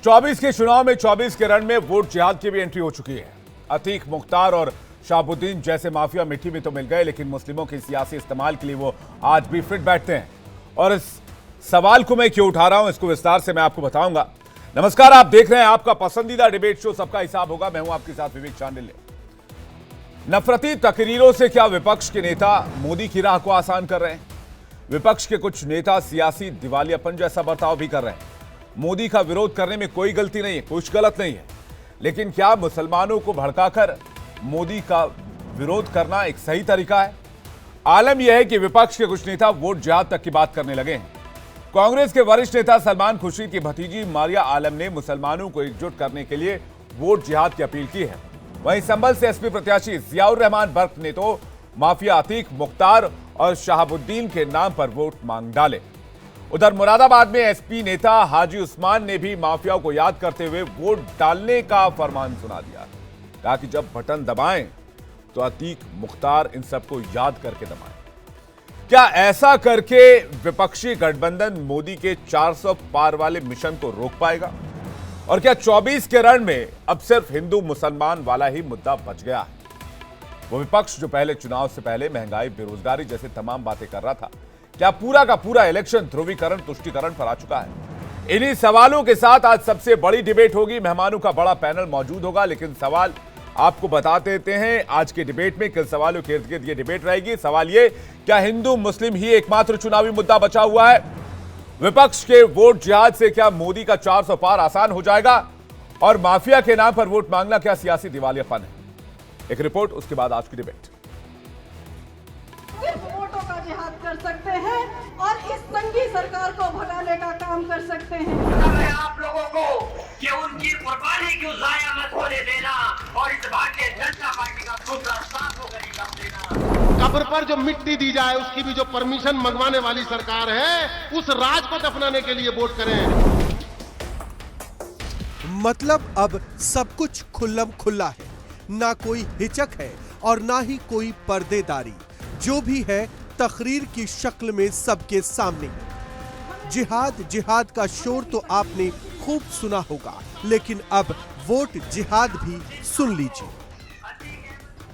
24 के चुनाव में 24 के रण में वोट जिहाद की भी एंट्री हो चुकी है। अतीक, मुख्तार और शहाबुद्दीन जैसे माफिया मिट्टी में तो मिल गए, लेकिन मुस्लिमों के सियासी इस्तेमाल के लिए वो आज भी फिट बैठते हैं। और इस सवाल को मैं क्यों उठा रहा हूं, इसको विस्तार से मैं आपको बताऊंगा। नमस्कार, आप देख रहे हैं आपका पसंदीदा डिबेट शो सबका हिसाब होगा। मैं हूं आपके साथ विवेक चांडिल्य। नफरती तकरीरों से क्या विपक्ष के नेता मोदी की राह को आसान कर रहे हैं? विपक्ष के कुछ नेता सियासी दिवालियापन जैसा बर्ताव भी कर रहे हैं। मोदी का विरोध करने में कोई गलती नहीं है, कुछ गलत नहीं है, लेकिन क्या मुसलमानों को भड़काकर मोदी का विरोध करना एक सही तरीका है? आलम यह है कि विपक्ष के कुछ नेता वोट जिहाद तक की बात करने लगे हैं। कांग्रेस के वरिष्ठ नेता सलमान खुर्शीद की भतीजी मारिया आलम ने मुसलमानों को एकजुट करने के लिए वोट जिहाद की अपील की है। वहीं संभल से एसपी प्रत्याशी जियाउर रहमान बर्क ने तो माफिया अतीक, मुख्तार और शहाबुद्दीन के नाम पर वोट मांग डाले। उधर मुरादाबाद में एसपी नेता हाजी उस्मान ने भी माफियाओं को याद करते हुए वोट डालने का फरमान सुना दिया। कहा कि जब बटन दबाएं तो अतीक, मुख्तार इन सबको याद करके दबाएं। क्या ऐसा करके विपक्षी गठबंधन मोदी के 400 पार वाले मिशन को रोक पाएगा? और क्या 24 के रण में अब सिर्फ हिंदू मुसलमान वाला ही मुद्दा बच गया है? वो विपक्ष जो पहले चुनाव से पहले महंगाई, बेरोजगारी जैसे तमाम बातें कर रहा था, क्या पूरा का पूरा इलेक्शन ध्रुवीकरण, तुष्टीकरण पर आ चुका है? इन्हीं सवालों के साथ आज सबसे बड़ी डिबेट होगी। मेहमानों का बड़ा पैनल मौजूद होगा, लेकिन सवाल आपको बता देते हैं आज के डिबेट में किन सवालों के इर्द गिर्द ये डिबेट रहेगी। सवाल ये, क्या हिंदू मुस्लिम ही एकमात्र चुनावी मुद्दा बचा हुआ है? विपक्ष के वोट जिहाद से क्या मोदी का 400 पार आसान हो जाएगा? और माफिया के नाम पर वोट मांगना क्या सियासी दिवालियापन है? एक रिपोर्ट, उसके बाद आज की डिबेट। सिर्फ वोटों का जिहाद कर सकते हैं और इस संघी सरकार को भगाने का काम कर सकते हैं। मैं आप लोगों को कि उनकी कुर्बानी क्यों जाया मत होने देना और इस भारतीय जनता पार्टी का दूसरा साथ होकर ही काम देना। कब्र पर जो मिट्टी दी जाए उसकी भी जो परमिशन मंगवाने वाली सरकार है, उस राज को दफनाने के लिए वोट करें। मतलब अब सब कुछ खुल्लम खुल्ला है, ना कोई हिचक है और ना ही कोई पर्देदारी। जो भी है तकरीर की शक्ल में सबके सामने। जिहाद जिहाद का शोर तो आपने खूब सुना होगा, लेकिन अब वोट जिहाद भी सुन लीजिए।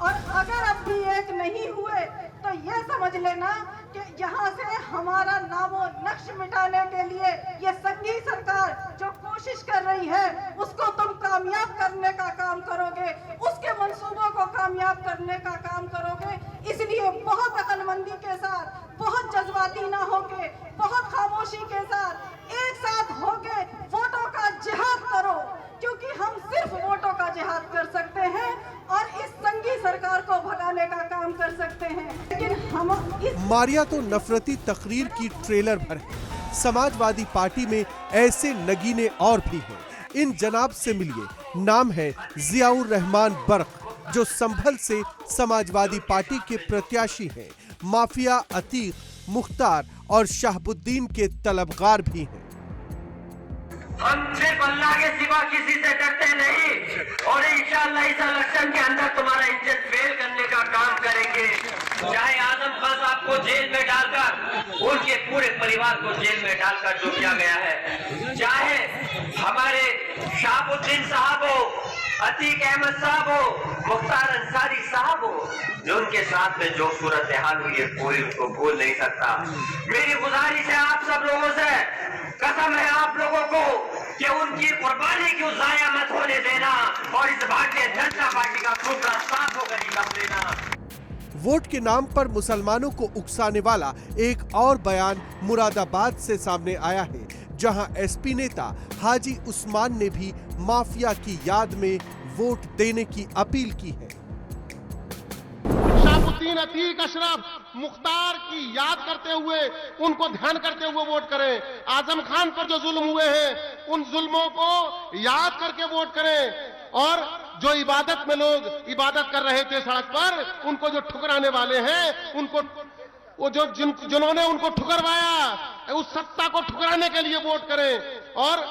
और अगर अब भी एक नहीं हुए तो यह समझ लेना कि यहाँ से हमारा नामो नक्श मिटाने के लिए ये संघी सरकार जो कोशिश कर रही है उसको तुम कामयाब करने का काम करोगे, उसके मंसूबों को कामयाब करने का काम करोगे। इसलिए बहुत अक्लमंदी के साथ, बहुत जज्बाती ना होके, बहुत खामोशी के साथ एक साथ होके वोटों का जिहाद करो, क्योंकि हम सिर्फ वोटों का जिहाद कर सकते हैं और इस संघी सरकार को भगाने का काम कर सकते हैं। लेकिन हम मारिया तो नफरती तकरीर की ट्रेलर भर है। समाजवादी पार्टी में ऐसे नगीने और भी हैं। इन जनाब से मिलिए, नाम है जियाउर रहमान बर्क, जो संभल से समाजवादी पार्टी के प्रत्याशी हैं। माफिया अतीक, मुख्तार और शहाबुद्दीन के तलबगार भी हैं। हम सिर्फ अल्लाह के सिवा किसी से डरते नहीं और इंशाअल्लाह इस इलेक्शन के अंदर तुम्हारा इज्जत फेल करने का काम करेंगे। चाहे आजम खान साहब को जेल में डालकर, उनके पूरे परिवार को जेल में डालकर जो किया गया है, चाहे हमारे शहाबुद्दीन साहब हो, अतीक अहमद साहब हो, मुख्तार अंसारी साहब हो, जो उनके साथ में जो सूरत हाल हुई है पूरी उनको भूल नहीं सकता। मेरी गुजारिश है आप सब लोगों से, कसम है आप लोगों को कि उनकी कुर्बानी क्यों जाया मत होने देना और इस भारतीय जनता पार्टी का दूसरा साथ होकर ही काम देना। वोट के नाम पर मुसलमानों को उकसाने वाला एक और बयान मुरादाबाद से सामने आया है, जहां एसपी नेता हाजी उस्मान ने भी माफिया की याद में वोट देने की अपील की है। शहाबुद्दीन, अतीक, अशरफ, मुख्तार की याद करते हुए, उनको ध्यान करते हुए वोट करें। आजम खान पर जो जुल्म हुए हैं उन जुल्मों को याद करके वोट करें। और जो इबादत में लोग इबादत कर रहे थे सड़क पर, उनको जो ठुकराने वाले हैं, उनको वो जो जिन्होंने उनको ठुकरवाया, उस सत्ता को ठुकराने के लिए वोट करें। और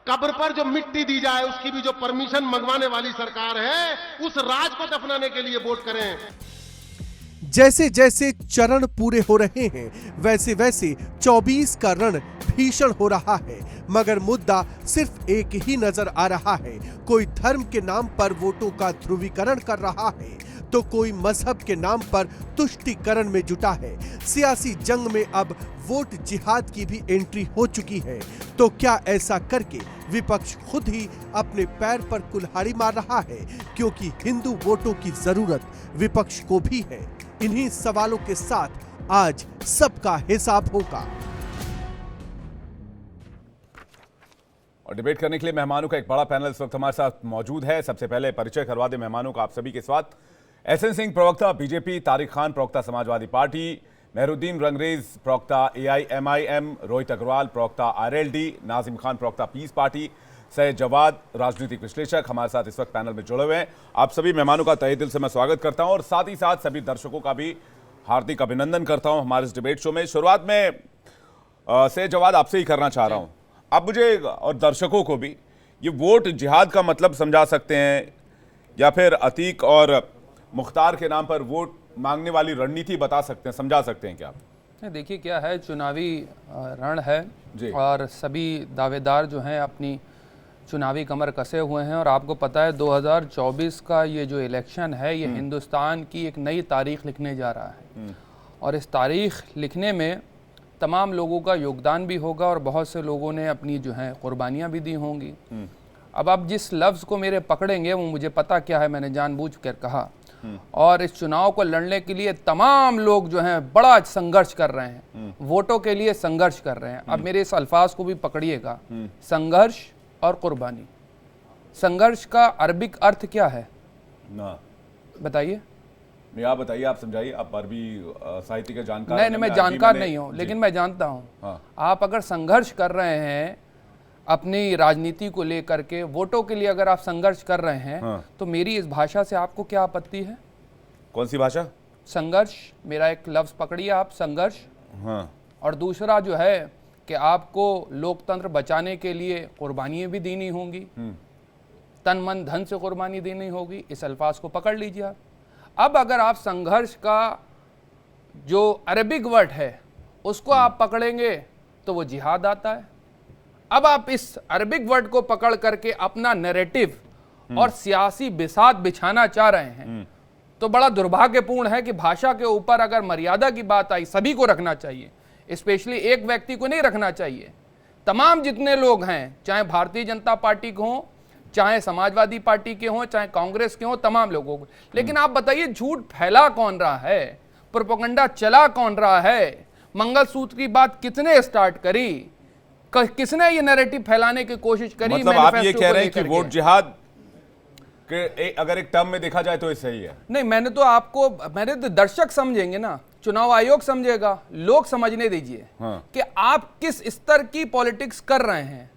कब्र पर जो मिट्टी दी जाए उसकी भी जो परमिशन मंगवाने वाली सरकार है, उस राज को दफनाने के लिए वोट करें। जैसे जैसे चरण पूरे हो रहे हैं वैसे वैसे 24 का रण भीषण हो रहा है, मगर मुद्दा सिर्फ एक ही नजर आ रहा है। कोई धर्म के नाम पर वोटों का ध्रुवीकरण कर रहा है तो कोई मजहब के नाम पर तुष्टीकरण में जुटा है। सियासी जंग में अब वोट जिहाद की भी एंट्री हो चुकी है। तो क्या ऐसा करके विपक्ष खुद ही अपने पैर पर कुल्हाड़ी मार रहा है, क्योंकि हिंदू वोटों की जरूरत विपक्ष को भी है? इन्हीं सवालों के साथ आज सबका हिसाब होगा। और डिबेट करने के लिए मेहमानों का एक बड़ा पैनल इस वक्त हमारे साथ मौजूद है। सबसे पहले परिचय करवा दें मेहमानों का आप सभी के साथ। एसएन सिंह प्रवक्ता बीजेपी, तारिक खान प्रवक्ता समाजवादी पार्टी, मेहरुद्दीन रंगरेज प्रवक्ता एआईएमआईएम, रोहित अग्रवाल प्रवक्ता आरएलडी, नाजिम खान प्रवक्ता पीस पार्टी, सैयद जवाद राजनीतिक विश्लेषक हमारे साथ इस वक्त पैनल में जुड़े हुए हैं। आप सभी मेहमानों का तहे दिल से मैं स्वागत करता हूं और साथ ही साथ सभी दर्शकों का भी हार्दिक अभिनंदन करता हूं हमारे इस डिबेट शो में। शुरुआत में सैयद जवाद आपसे ही करना चाह रहा हूं। आप मुझे और दर्शकों को भी ये वोट जिहाद का मतलब समझा सकते हैं या फिर अतीक और मुख्तार के नाम पर वोट मांगने वाली रणनीति बता सकते हैं, समझा सकते हैं क्या आप? देखिए क्या है, चुनावी रण है जी। और सभी दावेदार जो हैं अपनी चुनावी कमर कसे हुए हैं। और आपको पता है 2024 का ये जो इलेक्शन है ये हिंदुस्तान की एक नई तारीख लिखने जा रहा है और इस तारीख लिखने में तमाम लोगों का योगदान भी होगा और बहुत से लोगों ने अपनी जो है कुर्बानियाँ भी दी होंगी। अब आप जिस लफ्ज़ को मेरे पकड़ेंगे वो मुझे पता क्या है, मैंने जानबूझकर कहा। और इस चुनाव को लड़ने के लिए तमाम लोग जो हैं बड़ा संघर्ष कर रहे हैं, वोटों के लिए संघर्ष कर रहे हैं। अब मेरे इस अल्फाज को भी पकड़िएगा, संघर्ष और कुर्बानी। संघर्ष का अरबिक अर्थ क्या है ना बताइए? नहीं आप बताइए, आप समझाइए, आप अरबी साहित्य के जानकार। नहीं, मैं जानकार नहीं हूँ, लेकिन मैं जानता हूँ। हाँ। आप अगर संघर्ष कर रहे हैं अपनी राजनीति को लेकर के, वोटों के लिए अगर आप संघर्ष कर रहे हैं, हाँ। तो मेरी इस भाषा से आपको क्या आपत्ति है? कौन सी भाषा? संघर्ष, मेरा एक लफ्ज़ पकड़िए आप, संघर्ष। हाँ। और दूसरा जो है कि आपको लोकतंत्र बचाने के लिए कुर्बानियाँ भी देनी होंगी, तन मन धन से कुर्बानी देनी होगी। इस अल्फाज को पकड़ लीजिए आप। अब अगर आप संघर्ष का जो अरबिक वर्ड है उसको आप पकड़ेंगे तो वो जिहाद आता है। अब आप इस अरबिक वर्ड को पकड़ करके अपना नैरेटिव और सियासी बिसात बिछाना चाह रहे हैं, तो बड़ा दुर्भाग्यपूर्ण है कि भाषा के ऊपर अगर मर्यादा की बात आई, सभी को रखना चाहिए, स्पेशली एक व्यक्ति को नहीं रखना चाहिए। तमाम जितने लोग हैं, चाहे भारतीय जनता पार्टी के हों, चाहे समाजवादी पार्टी के हों, चाहे कांग्रेस के हों, तमाम लोगों को। लेकिन आप बताइए, झूठ फैला कौन रहा है, प्रोपेगेंडा चला कौन रहा है, मंगलसूत्र की बात किसने स्टार्ट करी, किसने ये नैरेटिव फैलाने की कोशिश करी? मतलब आप ये कह रहे हैं कि वोट जिहाद के अगर एक टर्म में देखा जाए तो ये सही है? नहीं, मैंने तो दर्शक समझेंगे ना, चुनाव आयोग समझेगा, लोग समझने दीजिए। हाँ। कि आप किस स्तर की पॉलिटिक्स कर रहे हैं,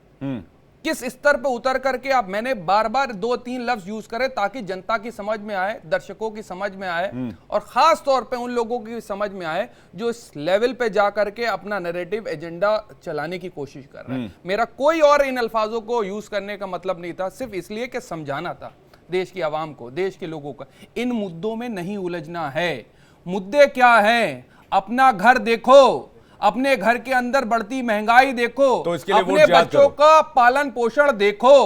किस स्तर पे उतर करके आप। मैंने बार बार 2-3 लफ्ज यूज करे ताकि जनता की समझ में आए, दर्शकों की समझ में आए और खास तौर पे उन लोगों की समझ में आए जो इस लेवल पे जा करके अपना नैरेटिव एजेंडा चलाने की कोशिश कर रहे हैं। मेरा कोई और इन अल्फाजों को यूज करने का मतलब नहीं था, सिर्फ इसलिए कि समझाना था देश की आवाम को, देश के लोगों को। इन मुद्दों में नहीं उलझना है। मुद्दे क्या हैं? अपना घर देखो, अपने घर के अंदर बढ़ती महंगाई देखो, तो इसके लिए अपने बच्चों का पालन पोषण देखो,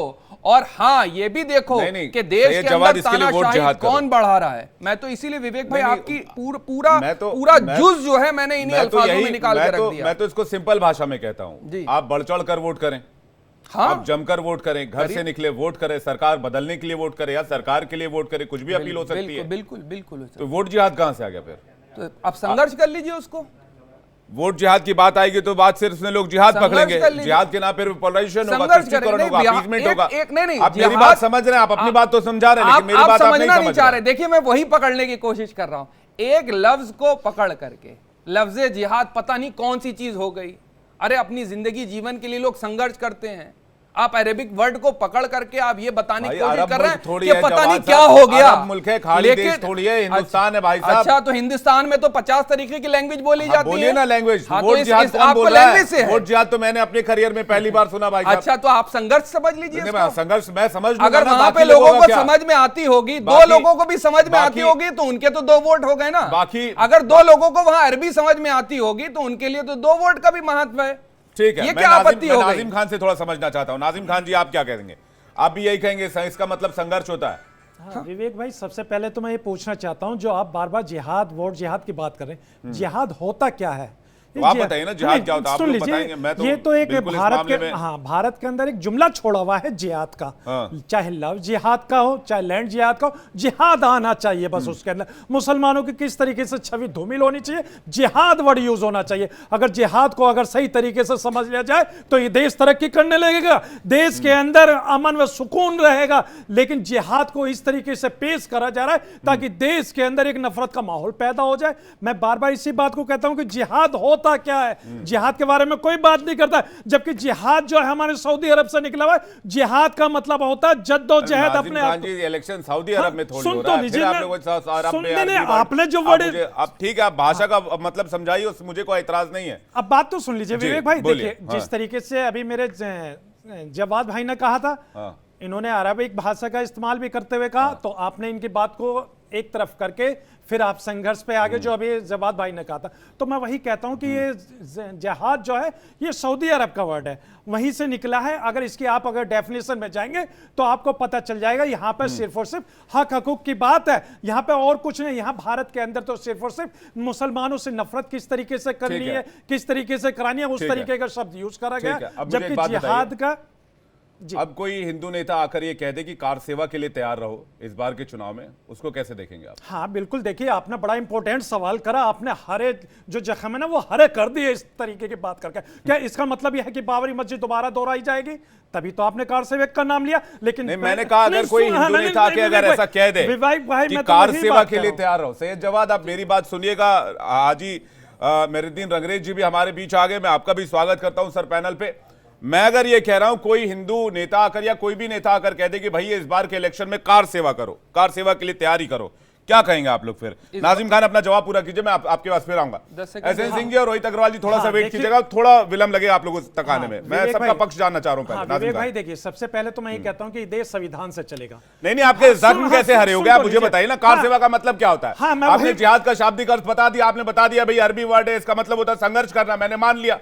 और हाँ ये भी देखो कि देश के अंदर तानाशाही कौन बढ़ा रहा है। मैं तो इसीलिए विवेक भाई आपकी पूरा जुज जो है मैंने इन्हीं अल्फाजों में निकाल के रख दिया। मैं तो इसको सिंपल भाषा में कहता हूं, आप बढ़ चढ़ कर वोट करें। हाँ? आप जमकर वोट करें, घर से निकले वोट करें, सरकार बदलने के लिए वोट करें या सरकार के लिए वोट करें, कुछ भी अपील हो सकती है। बिल्कुल बिल्कुल। तो वोट जिहाद कहां से आ गया फिर? तो आप संघर्ष कर लीजिए उसको। वोट जिहाद की बात आएगी तो बात सिर्फ उसमें लोग जिहाद पकड़ेंगे, जिहाद के नाम पे पोलराइजेशन होगा, तुष्टीकरण होगा, अपीसमेंट होगा। आप मेरी बात समझ रहे हैं, आप अपनी बात तो समझा रहे हैं, लेकिन मेरी बात आप नहीं समझ रहे। देखिए मैं वही पकड़ने की कोशिश कर रहा हूं, एक लफ्ज को पकड़ करके। लफ्जे जिहाद पता नहीं कौन सी चीज हो गई। अरे अपनी जिंदगी जीवन के लिए लोग संघर्ष करते हैं, आप अरेबिक वर्ड को पकड़ करके आप ये बताने की भाई, कोशिश अरब कर रहे मुल्क हैं थोड़ी कि है, पता नहीं जवान क्या साहब, हो गया। अरब मुल्क है, खाली देश थोड़ी है, हिंदुस्तान है भाई साहब। अच्छा, तो हिंदुस्तान में तो 50 तरीके की लैंग्वेज बोली जाती है। बोलिए ना लैंग्वेज। हाँ, वोट तो जिहाद कौन आपको बोल रहा लैंग्वेज से है? है। वोट जिहाद तो मैंने अपने करियर में पहली बार सुना भाई साहब। अच्छा, तो आप संघर्ष समझ लीजिए नहीं, इसको। मैं संघर्ष मैं समझ लूंगा अगर ना, वहां बाकी पे लोगों का को क्या? समझ में आती होगी, दो बाकी- लोगों को भी समझ में आती बाकी- होगी, तो उनके तो 2 वोट हो गए ना। बाकी- अगर 2 लोगों को वहां अरबी समझ में आती होगी तो उनके लिए तो 2 वोट का भी महत्व है। ठीक है, ये मैं क्या आपत्ति मैं हो गई? नाजिम खान से थोड़ा समझना चाहता हूँ। नाजिम खान जी, आप क्या कहेंगे? आप भी यही कहेंगे इसका मतलब संघर्ष होता है? हाँ, विवेक भाई, सबसे पहले तो मैं ये पूछना चाहता हूं, जो आप बार बार जिहाद, वोट जिहाद की बात कर रहे हैं, जिहाद होता क्या है? तो आप बताइए ना, जिहाद क्या होता है? आप सुन लोग लीजिए, बताएंगे, मैं तो ये तो एक बिल्कुल इस भारत मामले के में- हाँ, भारत के अंदर एक जुमला छोड़ा हुआ है जिहाद का। हाँ। चाहे लव जिहाद का हो, चाहे लैंड जिहाद का हो, जिहाद आना चाहिए बस उसके अंदर। मुसलमानों की किस तरीके से छवि धूमिल होनी चाहिए, जिहाद वर्ड यूज होना चाहिए। अगर जिहाद को अगर सही तरीके से समझ लिया जाए तो ये देश तरक्की करने लगेगा, देश के अंदर अमन व सुकून रहेगा। लेकिन जिहाद को इस तरीके से पेश करा जा रहा है ताकि देश के अंदर एक नफरत का माहौल पैदा हो जाए। मैं बार बार इसी बात को कहता हूं कि जिहाद होता क्या है, जिहाद के बारे में कोई बात नहीं करता, जबकि जिहाद जो है हमारे सऊदी अरब से निकला हुआ है। जिहाद का मतलब होता है जद्दोजहद नाजिम अपने खान आप को। जी, इलेक्शन सऊदी अरब में थोड़ी सुन हो तो रहा है, लीजिए, फिर आप मैं- लोगों के साथ अरब सुन में नहीं, अरबी वर्ड- आपने जो आप वर्ड- मुझे- आप ठीक है, आप भाषा का मतलब समझाइए, मुझे कोई एतराज नहीं है। अब बात तो सुन लीजिए जी, विवेक भाई, बोलिए, देखिए हाँ। जिस तरीके से अभी मेरे जवाद भाई ने कहा था, हाँ। इन्होंने अरबिक भाषा का इस्तेमाल भी करते हुए कहा, तो आपने इनकी बात को एक तरफ करके फिर आप संघर्ष पे आगे जो अभी जवाद भाई ने कहा था, तो मैं वही कहता हूं कि ये जिहाद जो है ये सऊदी अरब का वर्ड है, वहीं से निकला है। अगर इसकी आप अगर डेफिनेशन में जाएंगे तो आपको पता चल जाएगा यहां पर सिर्फ और सिर्फ हक हकूक की बात है, यहां पे और कुछ नहीं। यहां भारत के अंदर तो सिर्फ और सिर्फ मुसलमानों से नफरत किस तरीके से करनी ठीक है। है, किस तरीके से करानी है, उस ठीक है। तरीके का शब्द यूज करा ठीक है। गया। अब मुझे एक जबकि बात जिहाद का जी। अब कोई हिंदू नेता आकर ये कह दे कि कार सेवा के लिए तैयार रहो इस बार के चुनाव में, उसको कैसे देखेंगे आप? हाँ बिल्कुल, देखिए आपने बड़ा इंपॉर्टेंट सवाल करा, आपने हरे जो जख्म है ना वो हरे कर दिए इस तरीके की बात करके। क्या इसका मतलब यह है कि बाबरी मस्जिद दोबारा दोहराई जाएगी? तभी तो आपने कार सेवक का नाम लिया। लेकिन नहीं, मैंने कहा अगर कोई सुन- हिंदू नहीं, नेता आके नहीं, अगर नहीं, ऐसा कह दे विवेक भाई, कि मैं तो कार वही सेवा बात के कर लिए रहा हूं। तैयार रहो। सैयद जवाद, आप मेरी बात सुनिएगा। हाजी मेहरुद्दीन रंगरेज जी भी हमारे बीच आ गए, मैं आपका भी स्वागत करता हूं सर पैनल पे। मैं अगर ये कह रहा हूं कोई हिंदू नेता आकर या कोई भी नेता आकर कह दे कि भाई इस बार के इलेक्शन में कार सेवा करो, कार सेवा के लिए तैयारी करो, क्या कहेंगे आप लोग फिर? नाजिम खान अपना जवाब पूरा कीजिए, मैं आपके पास फिर आऊंगा। 10 सेकंड। एसएन सिंह जी और रोहित अग्रवाल जी थोड़ा सा हाँ, वेट देखिए- कीजिएगा, थोड़ा विलंब लगे आप लोगों तक आने में। मैं विवेक सबका भाई- पक्ष जानना चाह रहा हूं हाँ, पहले। नाजिम विवेक भाई खान, देखिए, सबसे पहले तो मैं ये कहता हूं कि देश संविधान से चलेगा। नहीं आपके जख्म सुन- कैसे हाँ, हरे हो सुन गए? आप तो मुझे लीजिए। बताइए ना, कार हाँ। सेवा का मतलब क्या होता है? हाँ, मैं आपने वही- जिहाद का शाब्दिक अर्थ बता दिया, आपने बता दिया भाई अरबी वर्ड है, इसका मतलब होता है संघर्ष करना, मैंने मान लिया।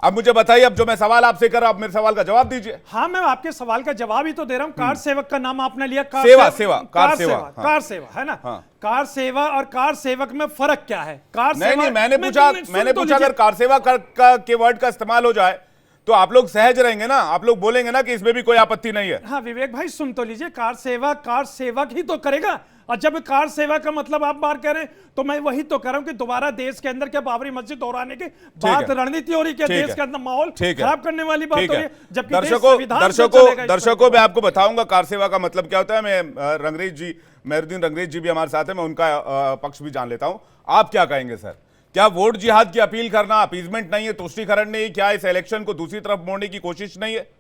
अब मुझे बताइए, अब जो मैं सवाल आपसे कर रहा हूं, आप मेरे सवाल का जवाब दीजिए। हाँ, मैं आपके सवाल का जवाब ही तो दे रहा हूँ। कार सेवक का नाम आपने लिया, कार सेवा, सेवा, कार सेवा, हाँ। कार सेवा है ना। हाँ। कार सेवा और कार सेवक में फर्क क्या है? कार नहीं सेवा नहीं, मैंने मैं- पूछा, सुन मैंने तो पूछा लीजिए। अगर कार सेवा के वर्ड का इस्तेमाल हो जाए तो आप लोग सहज रहेंगे ना, आप लोग बोलेंगे ना कि इसमें भी कोई आपत्ति नहीं है। हाँ विवेक भाई, सुन तो लीजिए, कार सेवक ही तो करेगा। और जब कार सेवा का मतलब आप बात करें तो मैं वही तो कह रहा हूं कि दोबारा देश के अंदर क्या बाबरी मस्जिद दोहराने की बात रणनीति हो रही है, ठीक देश है। के अंदर माहौल ठीक है। खराब करने वाली बात ठीक हो रही है। है। जबकि देश संविधान से चलेगा इस दर्शकों पर। मैं आपको बताऊंगा कार सेवा का मतलब क्या होता है। मैं रंगरेज जी, मेहरुद्दीन रंगरेज जी भी हमारे साथ है, मैं उनका पक्ष भी जान लेता हूं। आप क्या कहेंगे सर? क्या वोट जिहाद की अपील करना अपीजमेंट नहीं है, तुष्टीकरण नहीं? क्या इस इलेक्शन को दूसरी तरफ मोड़ने की कोशिश नहीं है?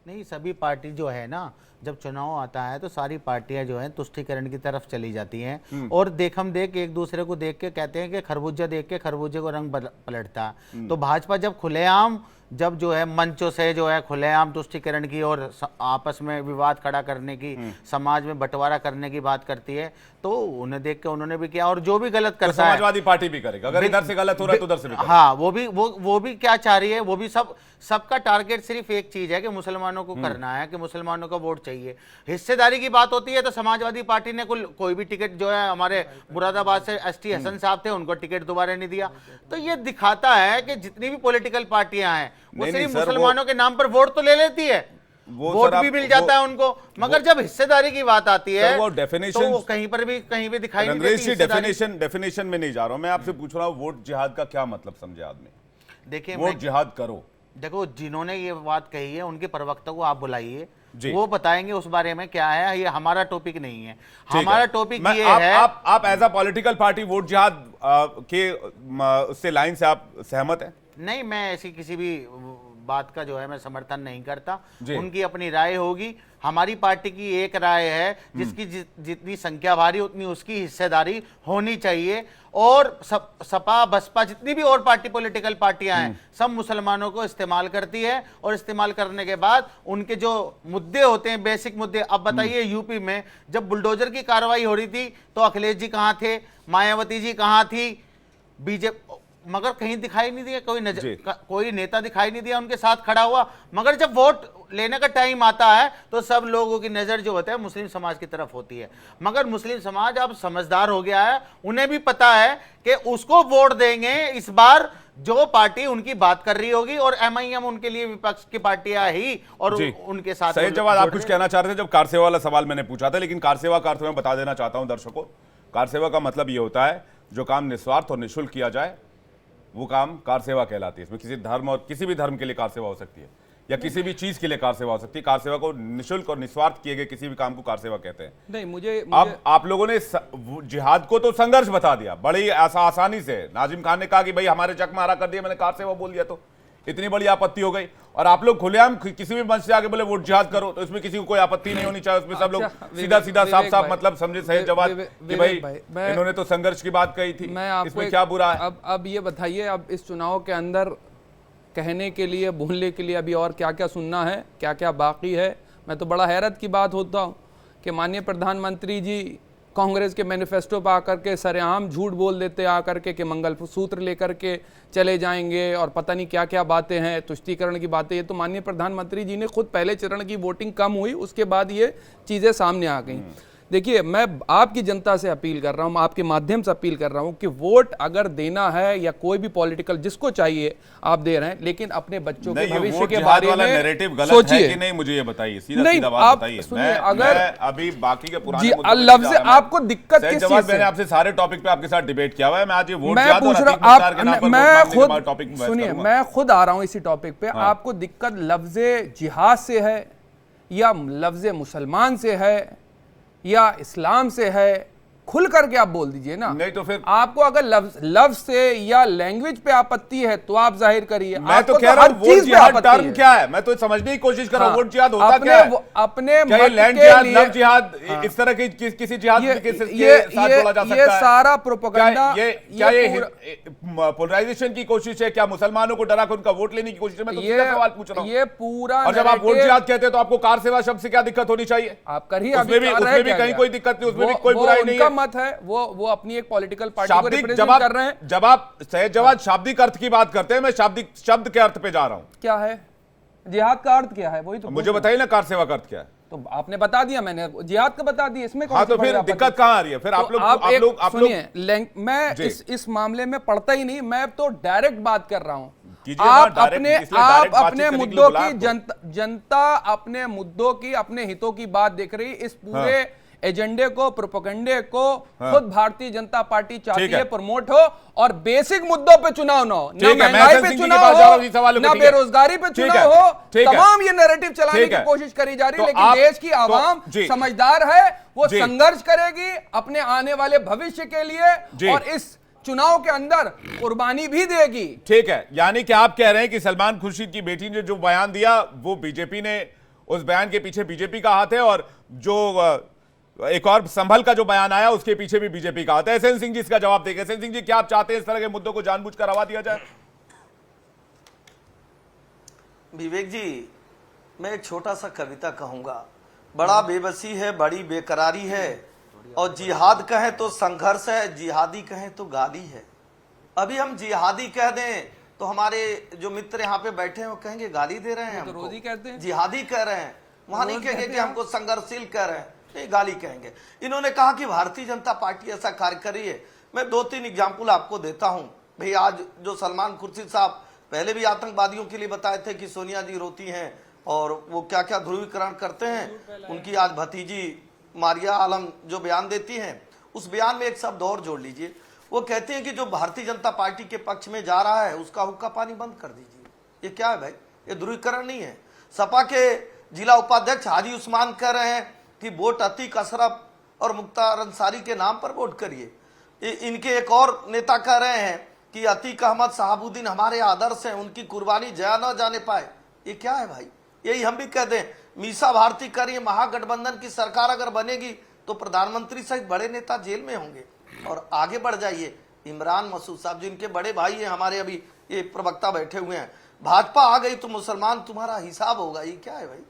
नहीं, सभी पार्टी जो है ना, जब चुनाव आता है तो सारी पार्टियां जो हैं तुष्टीकरण की तरफ चली जाती हैं और देखम देख एक दूसरे को देख के कहते हैं कि खरबूजा देख के खरबूजे को रंग पलटता। तो भाजपा जब खुलेआम जब जो है मंचों से जो है खुलेआम तुष्टीकरण की और आपस में विवाद खड़ा करने की, समाज में बंटवारा करने की बात करती है, तो उन्हें देख के उन्होंने भी किया। और जो भी गलत तो करता है, समाजवादी पार्टी भी करेगा, अगर इधर से गलत हो रहा है तो उधर से भी करेगा। हाँ, वो भी क्या चाह रही है, वो भी सबका टारगेट सिर्फ एक चीज है कि मुसलमानों को करना है, कि मुसलमानों का वोट चाहिए। हिस्सेदारी की बात होती है तो समाजवादी पार्टी ने कोई भी टिकट जो है, हमारे मुरादाबाद से एसटी हसन साहब थे, उनको टिकट दोबारा नहीं दिया। तो ये दिखाता है कि जितनी भी पॉलिटिकल पार्टियां हैं वो नहीं, सिर्फ नहीं, सर, मुसलमानों के नाम पर वोट तो ले लेती है, वोट भी मिल जाता है उनको, मगर जब हिस्सेदारी की बात आती है वो definition- तो वो कहीं भी दिखाई नहीं रंगरेज देती जी, हिस्सेदारी। डेफिनेशन में नहीं जा रहा हूं मैं, आपसे पूछ रहा हूं वोट जिहाद का क्या मतलब समझे आदमी? देखिए, वोट जिहाद करो। देखो, जिन्होंने ये बात कही है उनके प्रवक्ता को आप बुलाइए, जी। वो बताएंगे उस बारे में क्या है। ये हमारा टॉपिक नहीं है, ठीक हमारा है। टॉपिक मैं- ये आप, है। आप as a political party vote जिहाद के उससे लाइन से आप सहमत हैं? नहीं, मैं ऐसी किसी भी बात का जो है मैं समर्थन नहीं करता। जी। उनकी अपनी राय होगी, हमारी पार्टी की एक राय है, जिसकी जितनी संख्या भारी उतनी उसकी हिस्सेदारी होनी चाहिए। और सपा बसपा जितनी भी और पार्टी पॉलिटिकल पार्टियां हैं सब मुसलमानों को इस्तेमाल करती है, और इस्तेमाल करने के बाद उनके जो मुद्दे होते हैं, बेसिक मुद्दे। अब बताइए यूपी में जब बुलडोजर की कार्रवाई हो रही थी तो अखिलेश जी कहां थे, मायावती जी कहां थी, बीजेपी मगर कहीं दिखाई नहीं दिया, कोई नेता दिखाई नहीं दिया उनके साथ खड़ा हुआ। मगर जब वोट लेने का टाइम आता है तो सब लोगों की नजर जो होता है मुस्लिम समाज की तरफ होती है। मगर मुस्लिम समाज अब समझदार हो गया है, उन्हें भी पता है कि उसको वोट देंगे इस बार जो पार्टी उनकी बात कर रही होगी, और MIM उनके लिए विपक्ष की पार्टियां ही और उनके साथ। सही जवाब आप कुछ कहना चाह रहे थे जब कार सेवा वाला सवाल मैंने पूछा था, लेकिन कार सेवा का अर्थ मैं बता देना चाहता हूं दर्शकों। कार सेवा का मतलब ये होता है जो काम निस्वार्थ और निःशुल्क किया जाए वो काम कार सेवा कहलाती है। इसमें किसी धर्म और किसी भी धर्म के लिए कार सेवा हो सकती है, या किसी भी चीज के लिए कार सेवा हो सकती है। कार सेवा को निःशुल्क और निस्वार्थ किए गए किसी भी काम को कार सेवा कहते हैं। नहीं, मुझे अब आप लोगों ने जिहाद को तो संघर्ष बता दिया बड़ी आसानी से। नाजिम खान ने कहा कि भाई हमारे चक मारा कर दिया, मैंने कार सेवा बोल दिया, तो इतनी बड़ी आपत्ति हो गई। और आप लोग खुलेआम किसी भी मंच से आगे बोले वोट जिहाद करो, तो इसमें किसी को कोई आपत्ति नहीं होनी चाहिए। उसमें सब लोग सीधा सीधा साफ साफ मतलब समझे सही जवाब कि भाई इन्होंने तो संघर्ष की बात कही थी, इसमें क्या बुरा है। अब ये बताइए, अब इस चुनाव के अंदर कहने के लिए, बोलने के लिए अभी और क्या क्या सुनना है, क्या क्या बाकी है। मैं तो बड़ा हैरत की बात होता हूँ कि माननीय प्रधानमंत्री जी कांग्रेस के मैनिफेस्टो पर आकर के सरेआम झूठ बोल देते आकर के कि मंगलसूत्र लेकर के चले जाएंगे और पता नहीं क्या क्या बातें हैं, तुष्टीकरण की बातें। ये तो माननीय प्रधानमंत्री जी ने खुद पहले चरण की वोटिंग कम हुई उसके बाद ये चीज़ें सामने आ गई। देखिए, मैं आपकी जनता से अपील कर रहा हूं, आपके माध्यम से अपील कर रहा हूं कि वोट अगर देना है या कोई भी पॉलिटिकल जिसको चाहिए आप दे रहे हैं, लेकिन अपने बच्चों के भविष्य के बारे में सोचिए। नहीं, मुझे ये बताइए, सीधा बात बताइए। सुनिए, अगर अभी बाकी के पुराने लफ्ज आपको दिक्कत किस चीज से? मैंने आपसे सारे टॉपिक पे आपके साथ डिबेट किया हुआ है। मैं आज ये वोट मैं पूछ रहा हूं, मैं खुद सुनिए, मैं खुद आ रहा हूं इसी टॉपिक पे। आपको दिक्कत लफ्जे जिहाद से है या लफ्जे मुसलमान से है या इस्लाम से है? खुल करके आप बोल दीजिए ना। नहीं तो फिर आपको अगर लफ्ज से या लैंग्वेज पे आपत्ति है तो आप जाहिर करिए। मैं तो कह रहा हूं वोट जिहाद टर्म क्या है, मैं तो समझने की कोशिश कर रहा हूं। वोट जिहाद होता क्या है? अपने लैंड जिहाद, लव जिहाद, इस तरह की किसी जिहाद के साथ जोड़ा जा सकता है? ये सारा प्रोपेगेंडा, क्या ये पोलराइजेशन की कोशिश है? क्या मुसलमानों को डरा कर उनका वोट लेने की कोशिश है? मैं तो सीधा सवाल पूछ रहा हूं। ये पूरा, और जब आप वोट जिहाद कहते हैं तो आपको कार सेवा शब्द से क्या दिक्कत होनी चाहिए? आप करिए, उसमें भी कहीं कोई दिक्कत नहीं, उसमें भी कोई बुराई नहीं है। मत है वो अपनी एक पॉलिटिकल पार्टी को रिप्रेजेंट कर रहे हैं। जब आप सही जवाब शाब्दिक अर्थ की बात करते हैं, मैं शाब्दिक शब्द के अर्थ पे जा रहा हूं। क्या है जिहाद का अर्थ? क्या है वही तो मुझे बताइए ना, कार सेवा का अर्थ क्या है? तो आपने बता दिया, मैंने जिहाद का बता दिया, इसमें कौन सी तो फिर दिक्कत कहां आ रही है? फिर आप लोग मैं इस मामले में पढ़ता ही नहीं, मैं तो डायरेक्ट बात कर रहा हूं। आप अपने मुद्दों की जनता अपने मुद्दों की, अपने हितों की बात देख रही। इस पूरे एजेंडे को, प्रोपेगेंडे को खुद भारतीय जनता पार्टी चाहती है प्रमोट हो, और बेसिक मुद्दों पे चुनाव ना हो, ना महंगाई पे चुनाव हो, ना बेरोजगारी पे चुनाव हो। तमाम ये नैरेटिव चलाने की कोशिश करी जा रही है, लेकिन देश की आवाम समझदार है, वो संघर्ष करेगी अपने आने वाले भविष्य के लिए और इस चुनाव के अंदर कुर्बानी भी देगी। ठीक है, यानी कि आप कह रहे हैं कि सलमान खुर्शीद की बेटी ने जो बयान दिया वो बीजेपी ने, उस बयान के पीछे बीजेपी का हाथ है, और जो एक और संभल का जो बयान आया उसके पीछे भी बीजेपी का हाथ है। एसएन सिंह जी इसका जवाब देंगे। एसएन सिंह जी, क्या आप चाहते हैं इस तरह के मुद्दों को जानबूझकर हवा दिया जाए? विवेक जी, मैं एक छोटा सा कविता कहूंगा। बड़ा बेबसी है, बड़ी बेकरारी है, और जिहाद कहें तो संघर्ष है, जिहादी कहें तो गाली है। अभी हम जिहादी कह दें तो हमारे जो मित्र यहाँ पे बैठे हैं वो कहेंगे गाली दे रहे हैं, तो रोज ही कहते हैं जिहादी कह रहे हैं। वहां नहीं कहेंगे कि हमको संघर्षशील कह रहे हैं, गाली कहेंगे। इन्होंने कहा कि भारतीय जनता पार्टी ऐसा कार्य कर रही है। मैं 2-3 एग्जाम्पल आपको देता हूं। भाई, आज जो सलमान खुर्शीद साहब पहले भी आतंकवादियों के लिए बताए थे कि सोनिया जी रोती हैं और वो क्या क्या ध्रुवीकरण करते हैं, उनकी आज भतीजी मारिया आलम जो बयान देती हैं, उस बयान में एक शब्द और जोड़ लीजिए। वो कहते हैं कि जो भारतीय जनता पार्टी के पक्ष में जा रहा है उसका हुक्का पानी बंद कर दीजिए। ये क्या है भाई? ये ध्रुवीकरण नहीं है। सपा के जिला उपाध्यक्ष हाजी उस्मान कह रहे हैं कि वोट अतीक अशरफ और मुख्तार अंसारी के नाम पर वोट करिए। इनके एक और नेता कह रहे हैं कि अतीक अहमद शहाबुद्दीन हमारे आदर्श हैं, उनकी कुर्बानी जया न जाने पाए। ये क्या है भाई? यही हम भी कहते हैं, मीसा भारती करिए, महागठबंधन की सरकार अगर बनेगी तो प्रधानमंत्री सहित बड़े नेता जेल में होंगे। और आगे बढ़ जाइए, इमरान मसूद साहब जिनके बड़े भाई हैं हमारे, अभी ये प्रवक्ता बैठे हुए हैं, भाजपा आ गई तो मुसलमान तुम्हारा हिसाब होगा। ये क्या है भाई?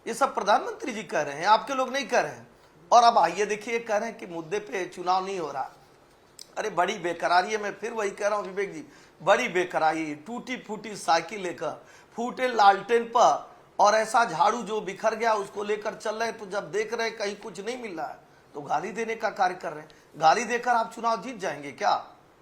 ये सब प्रधानमंत्री जी कह रहे हैं, आपके लोग नहीं कह रहे हैं। और अब आइए देखिए, कह रहे हैं कि मुद्दे पे चुनाव नहीं हो रहा। अरे बड़ी बेकरारी है, मैं फिर वही कह रहा हूं विवेक जी, बड़ी बेकरारी, टूटी फूटी साइकिल लेकर, फूटे लालटेन पर और ऐसा झाड़ू जो बिखर गया उसको लेकर चल रहे हैं। तो जब देख रहे हैं कहीं कुछ नहीं मिल रहा है तो गाली देने का कार्य कर रहे हैं। गाली देकर आप चुनाव जीत जाएंगे क्या?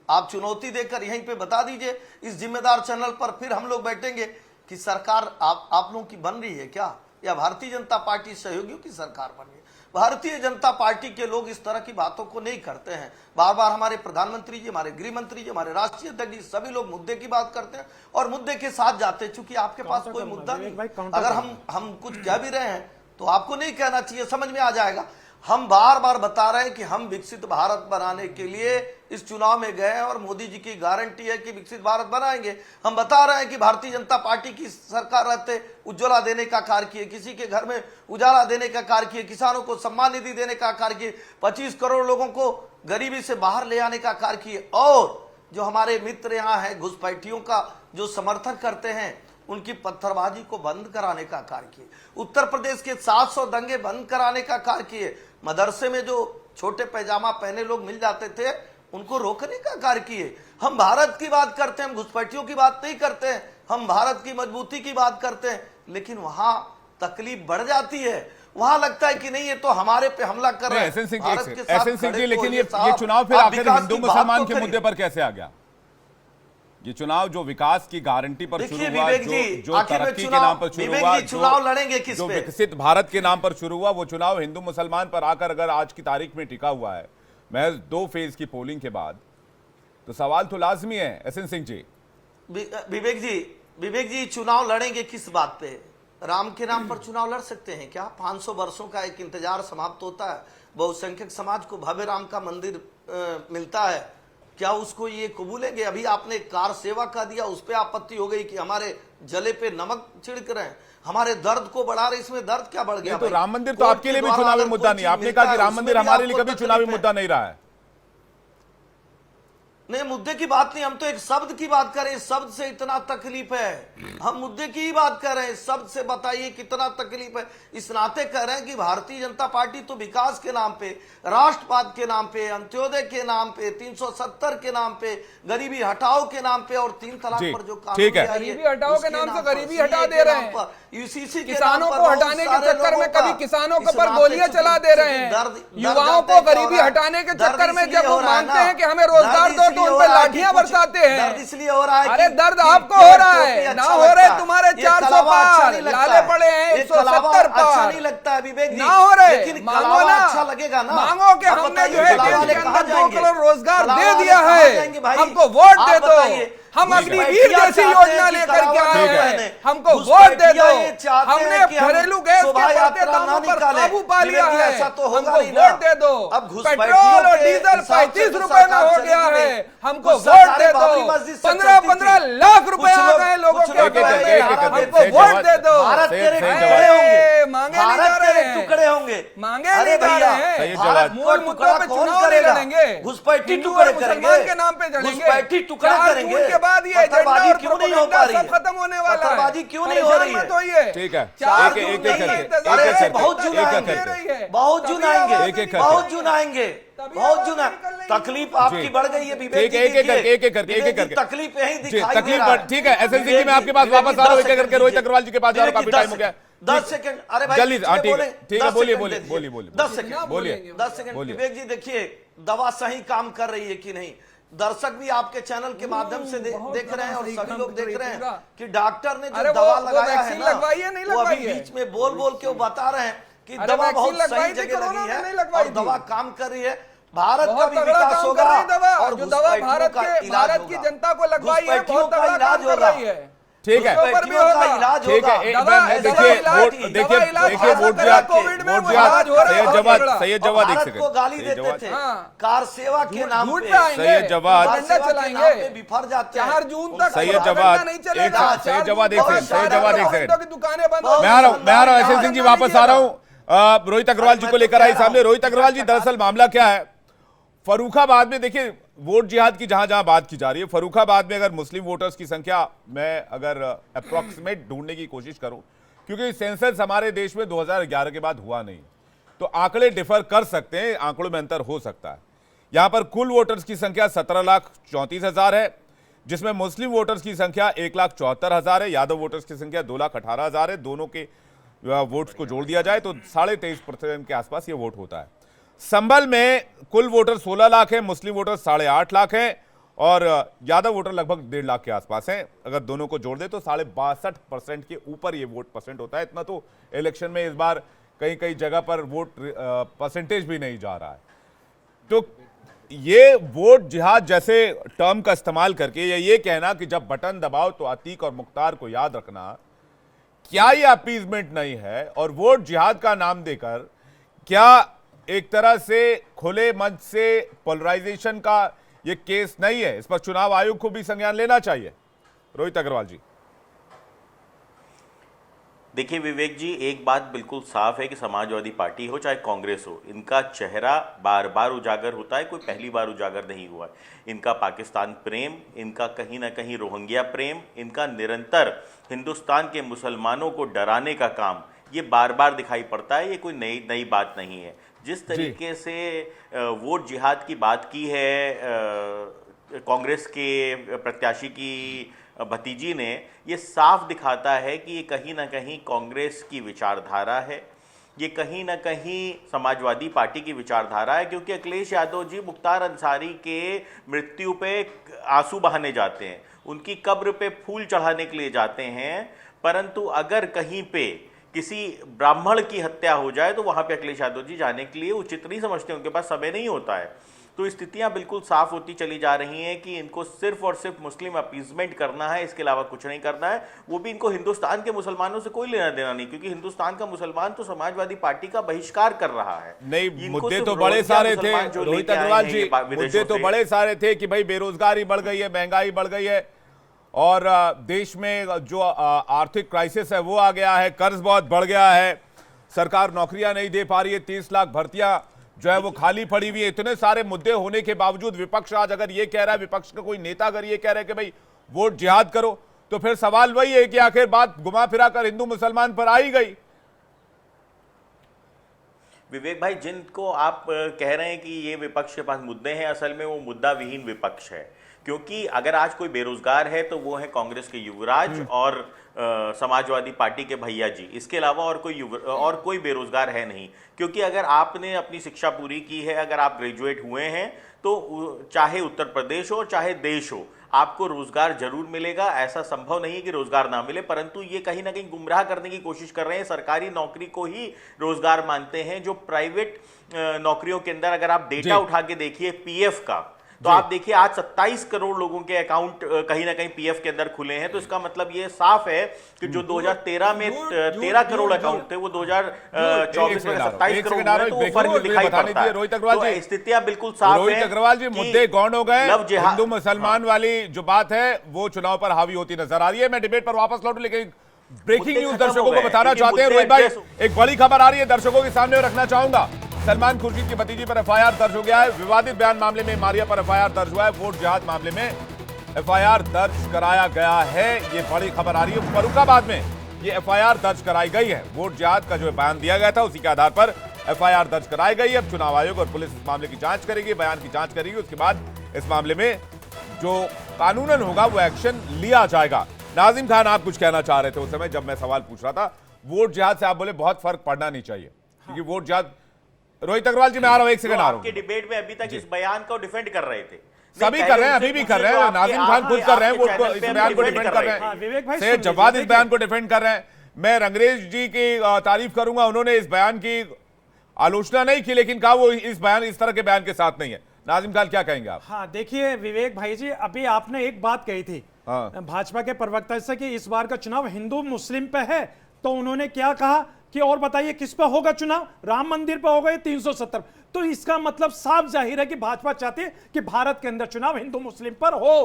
आप चुनौती देकर यहीं पे बता दीजिए इस जिम्मेदार चैनल पर, फिर हम लोग बैठेंगे कि सरकार आप लोगों की बन रही है क्या, या भारतीय जनता पार्टी सहयोगियों की सरकार बन रही है? भारतीय जनता पार्टी के लोग इस तरह की बातों को नहीं करते हैं। बार बार हमारे प्रधानमंत्री जी, हमारे गृह मंत्री जी, हमारे राष्ट्रीय अध्यक्ष जी, सभी लोग मुद्दे की बात करते हैं और मुद्दे के साथ जाते हैं। चूंकि आपके पास कोई मुद्दा नहीं, अगर हम कुछ कह भी रहे हैं तो आपको नहीं कहना चाहिए, समझ में आ जाएगा। हम बार बार बता रहे हैं कि हम विकसित भारत बनाने के लिए इस चुनाव में गए और मोदी जी की गारंटी है कि विकसित भारत बनाएंगे। हम बता रहे हैं कि भारतीय जनता पार्टी की सरकार रहते उज्ज्वला देने का कार्य किए, किसी के घर में उजाला देने का कार्य किए, किसानों को सम्मान निधि देने का कार्य किए, 25 करोड़ लोगों को गरीबी से बाहर ले आने का कार्य किए। और जो हमारे मित्र यहाँ है घुसपैठियों का जो समर्थन करते हैं, उनकी पत्थरबाजी को बंद कराने का कार्य किए। उत्तर प्रदेश के 700 दंगे बंद कराने का कार्य किए। मदरसे में जो छोटे पैजामा पहने लोग मिल जाते थे उनको रोकने का कार्य किए। हम भारत की बात करते हैं, हम घुसपैठियों की बात नहीं करते हैं, हम भारत की मजबूती की बात करते हैं। लेकिन वहां तकलीफ बढ़ जाती है, वहां लगता है कि नहीं ये तो हमारे पे हमला कर रहे हैं। एसएन सिंह जी, लेकिन ये चुनाव फिर आखिर हिंदू मुसलमान के मुद्दे पर कैसे आ गया? ये चुनाव जो विकास की गारंटी पर शुरू हुआ, जो तरक्की के नाम पर शुरू हुआ, चुनाव लड़ेंगे किस जो पे? विकसित भारत के नाम पर शुरू हुआ, वो चुनाव हिंदू मुसलमान पर आकर अगर आज की तारीख में टिका हुआ है महज 2 फेज की पोलिंग के बाद, तो सवाल तो लाजमी है। एसएन सिंह जी, विवेक जी चुनाव लड़ेंगे किस बात पे? राम के नाम पर चुनाव लड़ सकते हैं क्या? 500 वर्षों का एक इंतजार समाप्त होता है, बहुसंख्यक समाज को भव्य राम का मंदिर मिलता है, क्या उसको ये कबूलेंगे? अभी आपने कार सेवा का दिया, उस पर आपत्ति हो गई कि हमारे जले पे नमक छिड़क रहे हैं, हमारे दर्द को बढ़ा रहे। इसमें दर्द क्या बढ़ गया? तो राम मंदिर तो आपके लिए भी चुनावी मुद्दा नहीं, आपने कहा कि राम मंदिर हमारे लिए कभी चुनावी मुद्दा नहीं रहा है। नहीं, मुद्दे की बात नहीं, हम तो एक शब्द की बात कर रहे हैं। शब्द से इतना तकलीफ है, हम मुद्दे की ही बात कर रहे हैं। शब्द से बताइए कितना तकलीफ है। इस नाते कह रहे हैं कि भारतीय जनता पार्टी तो विकास के नाम पे, राष्ट्रवाद के नाम पे, अंत्योदय के नाम पे, 370 के नाम पे, गरीबी हटाओ के नाम पे और 3 तलाक पर जो कानून गरीबी हटाओ के नाम से गरीबी हटा दे रहे हैं, यूसीसी किसानों को हटाने के चक्कर में कभी किसानों के ऊपर गोलियां चला दे रहे हैं, युवाओं को गरीबी हटाने के चक्कर में जब वो मांगते हैं कि हमें रोजगार दो तो उन पर लाठियां बरसाते हैं। इसलिए हो रहा है, अरे दर्द आपको हो रहा है, ना हो रहे तुम्हारे 400 पार, लाले पड़े हैं 170 पार, अच्छा नहीं लगता है विवेक जी, ना हो रहे, लेकिन मांगो ना, अच्छा लगेगा ना, मांगो कि हमने जो है देश के अंदर 2 करोड़ रोजगार दे दिया है, हमको वोट दे दो, हम अग्निवीर जैसी योजना लेकर के आए हैं, हमको वोट दे दो, हमने घरेलू गैस के बढ़ते दामों पर काबू पा लिया है, हमको वोट दे दो, पेट्रोल और डीजल 35 रुपए में हो गया है, हमको वोट दे दो, 15-15 लाख रुपए आ गए लोगों के, हमको वोट दे दो। मांगे नहीं जा रहे हैं, टुकड़े होंगे, मांगे नहीं जा रहे हैं, मूल मुद्दों पे चुनाव नहीं लड़ेंगे, घुसपैठी टुकड़े मुसलमान के नाम पे लड़ेंगे, घुसपैठी टुकड़े करेंगे, बाद ये पत्थरबाजी क्यों नहीं हो पा रही है? सब खत्म होने वाला है, पत्थरबाजी क्यों नहीं हो रही है? ठीक है, बहुत जुनाएंगे, बहुत जुना तकलीफ आपकी बढ़ गई है विवेक जी, एक तकलीफ यही दिखाई दे रहा है। ठीक है एसएन सिंह जी, मैं आपके पास वापस आ रहा हूं, एक करके रोहित अग्रवाल जी के पास जा रहा हूं, काफी टाइम हो गया। 10 सेकंड, अरे भाई जल्दी, ठीक है, बोलिए 10 सेकंड बोलिए 10 सेकंड। विवेक जी देखिए दवा सही काम कर रही है कि नहीं, दर्शक भी आपके चैनल के माध्यम से देख रहे हैं और सभी लोग देख रहे हैं कि डॉक्टर ने जो दवा लगाया है ना, वो अभी बीच में बोल के वो बता रहे हैं कि दवा बहुत सही जगह लगी है और दवा काम कर रही है, भारत का भी विकास होगा और जो दवा भारत की जनता को लगवाई है बहुत तगड़ा काम कर रही है। ठीक है, उसके ऊपर भी बेटियों का होगा। इलाज ठीक है, होगा। देखिए वोट जिहाद, सैयद जवाद एक भारत सेकंड, को गाली सैयद देते जवाद, थे हाँ। कार सेवा के नाम झूठ पे, पे आएंगे, सैयद जवाद, कार सेवा के चलाएंगे। नाम पे बिफर जाते हैं। 4 जून तक सैयद प्रोपेगेंडा जवाद, नहीं एक चलेगा। सेकंड, सैयद जवाद एक सेकंड, सैयद जवाद एक सेकंड, की दुकानें बंद बहुत मैं आ रहा हूं शानदार एसएस सिंह जी वापस आ रहा हूं। रोहित अग्रवाल जी को लेकर आई सामने। रोहित अग्रवाल जी, दरअसल मामला क्या है, फर्रुखाबाद में देखिए वोट जिहाद की जहां जहां बात की जा रही है, फर्रुखाबाद में अगर मुस्लिम वोटर्स की संख्या, मैं अगर अप्रोक्सीमेट ढूंढने की कोशिश करूं, क्योंकि सेंसस हमारे देश में 2011 के बाद हुआ नहीं, तो आंकड़े डिफर कर सकते हैं, आंकड़ों में अंतर हो सकता है। यहां पर कुल वोटर्स की संख्या 17,34,000 है, जिसमें मुस्लिम वोटर्स की संख्या 1,74,000 है, यादव वोटर्स की संख्या 2,18,000 है। दोनों के वोट्स को जोड़ दिया जाए तो 23.5% के आसपास ये वोट होता है। संभल में कुल वोटर 16 लाख है, मुस्लिम वोटर 8.5 लाख हैं और यादव वोटर लगभग 1.5 लाख के आसपास हैं। अगर दोनों को जोड़ दे तो 62.5% के ऊपर ये वोट परसेंट होता है। इतना तो इलेक्शन में इस बार कई कई जगह पर वोट परसेंटेज भी नहीं जा रहा है। तो ये वोट जिहाद जैसे टर्म का इस्तेमाल करके या ये कहना कि जब बटन दबाओ तो अतीक और मुख्तार को याद रखना, क्या ये अपीजमेंट नहीं है? और वोट जिहाद का नाम देकर क्या एक तरह से खुले मंच से पोलराइजेशन का ये केस नहीं है? इस पर चुनाव आयोग को भी संज्ञान लेना चाहिए। रोहित अग्रवाल जी, देखिए विवेक जी, एक बात बिल्कुल साफ है कि समाजवादी पार्टी हो चाहे कांग्रेस हो, इनका चेहरा बार बार उजागर होता है, कोई पहली बार उजागर नहीं हुआ है। इनका पाकिस्तान प्रेम, इनका कहीं ना कहीं रोहिंग्या प्रेम, इनका निरंतर हिंदुस्तान के मुसलमानों को डराने का काम, ये बार बार दिखाई पड़ता है। ये कोई नई बात नहीं है। जिस तरीके से वोट जिहाद की बात की है कांग्रेस के प्रत्याशी की भतीजी ने, ये साफ दिखाता है कि ये कहीं ना कहीं कांग्रेस की विचारधारा है, ये कहीं ना कहीं समाजवादी पार्टी की विचारधारा है। क्योंकि अखिलेश यादव जी मुख्तार अंसारी के मृत्यु पे आंसू बहाने जाते हैं, उनकी कब्र पे फूल चढ़ाने के लिए जाते हैं, परंतु अगर कहीं पे किसी ब्राह्मण की हत्या हो जाए तो वहां पे अखिलेश यादव जी जाने के लिए उचित नहीं समझते, उनके पास समय नहीं होता है। तो स्थितियां बिल्कुल साफ होती चली जा रही हैं कि इनको सिर्फ और सिर्फ मुस्लिम अपीजमेंट करना है, इसके अलावा कुछ नहीं करना है। वो भी इनको हिंदुस्तान के मुसलमानों से कोई लेना देना नहीं, क्योंकि हिंदुस्तान का मुसलमान तो समाजवादी पार्टी का बहिष्कार कर रहा है। नहीं, मुद्दे तो बड़े सारे थे रोहित अग्रवाल जी, मुद्दे तो बड़े सारे थे कि भाई बेरोजगारी बढ़ गई है, महंगाई बढ़ गई है और देश में जो आर्थिक क्राइसिस है वो आ गया है, कर्ज बहुत बढ़ गया है, सरकार नौकरियां नहीं दे पा रही है, 30 लाख भर्तियां जो है वो खाली पड़ी हुई है। इतने सारे मुद्दे होने के बावजूद विपक्ष आज अगर ये कह रहा है, विपक्ष का कोई नेता अगर ये कह रहा है कि भाई वोट जिहाद करो, तो फिर सवाल वही है कि आखिर बात घुमा फिरा कर हिंदू मुसलमान पर आ ही गई। विवेक भाई, जिनको आप कह रहे हैं कि ये विपक्ष के पास मुद्दे हैं, असल में वो मुद्दा विहीन विपक्ष है। क्योंकि अगर आज कोई बेरोजगार है तो वो है कांग्रेस के युवराज और समाजवादी पार्टी के भैया जी, इसके अलावा और कोई बेरोजगार है नहीं। क्योंकि अगर आपने अपनी शिक्षा पूरी की है, अगर आप ग्रेजुएट हुए हैं, तो चाहे उत्तर प्रदेश हो चाहे देश हो, आपको रोजगार जरूर मिलेगा। ऐसा संभव नहीं है कि रोजगार ना मिले, परंतु ये कहीं ना कहीं गुमराह करने की कोशिश कर रहे हैं। सरकारी नौकरी को ही रोजगार मानते हैं, जो प्राइवेट नौकरियों के अंदर अगर आप डेटा उठा के देखिए पीएफ का, तो आप देखिए आज 27 करोड़ लोगों के अकाउंट कहीं ना कहीं पीएफ के अंदर खुले हैं। तो इसका मतलब ये साफ है कि जो 2013 में 13 करोड़ अकाउंट थे, वो 2024 में 27 करोड़ हुए, तो वो फर्क दिखाई पड़ता है। रोहित अग्रवाल जी, स्थितियां बिल्कुल साफ है। रोहित अग्रवाल जी, मुद्दे गौण हो गए, हिंदू मुसलमान वाली जो बात है वो चुनाव पर हावी होती नजर आ रही है। मैं डिबेट पर वापस लौटूं, लेकिन ब्रेकिंग न्यूज दर्शकों को बताना चाहते हैं रोहित भाई, एक बड़ी खबर आ रही है दर्शकों के सामने रखना चाहूंगा। सलमान खुर्शीद की भतीजी पर एफआईआर दर्ज हो गया है। विवादित बयान मामले में मारिया पर एफआईआर दर्ज हुआ है। वोट जिहाद मामले में एफआईआर दर्ज कराया गया है। ये बड़ी खबर आ रही है, फर्रुखाबाद में ये एफआईआर दर्ज कराई गई है। वोट जिहाद का जो बयान दिया गया था उसी के आधार पर एफआईआर दर्ज कराई गई है। अब चुनाव आयोग और पुलिस इस मामले की जांच करेगी, बयान की जांच करेगी, उसके बाद इस मामले में जो कानूनन होगा वो एक्शन लिया जाएगा। नाजिम खान, आप कुछ कहना चाह रहे थे उस समय जब मैं सवाल पूछ रहा था। वोट जिहाद से आप बोले बहुत फर्क पड़ना नहीं चाहिए, क्योंकि वोट जिहाद। रोहित अग्रवाल जी, मैं आ रहा हूं, एक सेकंड आ रहा हूं। आपके डिबेट में अभी तक इस बयान को डिफेंड कर रहे थे, सभी कर रहे हैं, अभी भी कर रहे हैं। नाजिम खान खुद कर रहे हैं, वोट को, इस बयान को डिफेंड कर रहे हैं। सैयद जवाद इस बयान को डिफेंड कर रहे हैं। मैं रंगरेज जी की तारीफ करूंगा, उन्होंने इस बयान की आलोचना नहीं की, लेकिन कहा वो इस तरह के बयान के साथ नहीं है। नाजिम खान, क्या कहेंगे आप? हाँ, देखिए विवेक भाई जी, अभी आपने एक बात कही थी हाँ। भाजपा के प्रवक्ता से कि इस बार का चुनाव हिंदू मुस्लिम पे है, तो उन्होंने क्या कहा कि और बताइए किस पे होगा चुनाव, राम मंदिर पे होगा या 370। तो इसका मतलब साफ जाहिर है कि भाजपा चाहती है कि भारत के अंदर चुनाव हिंदू मुस्लिम पर हो।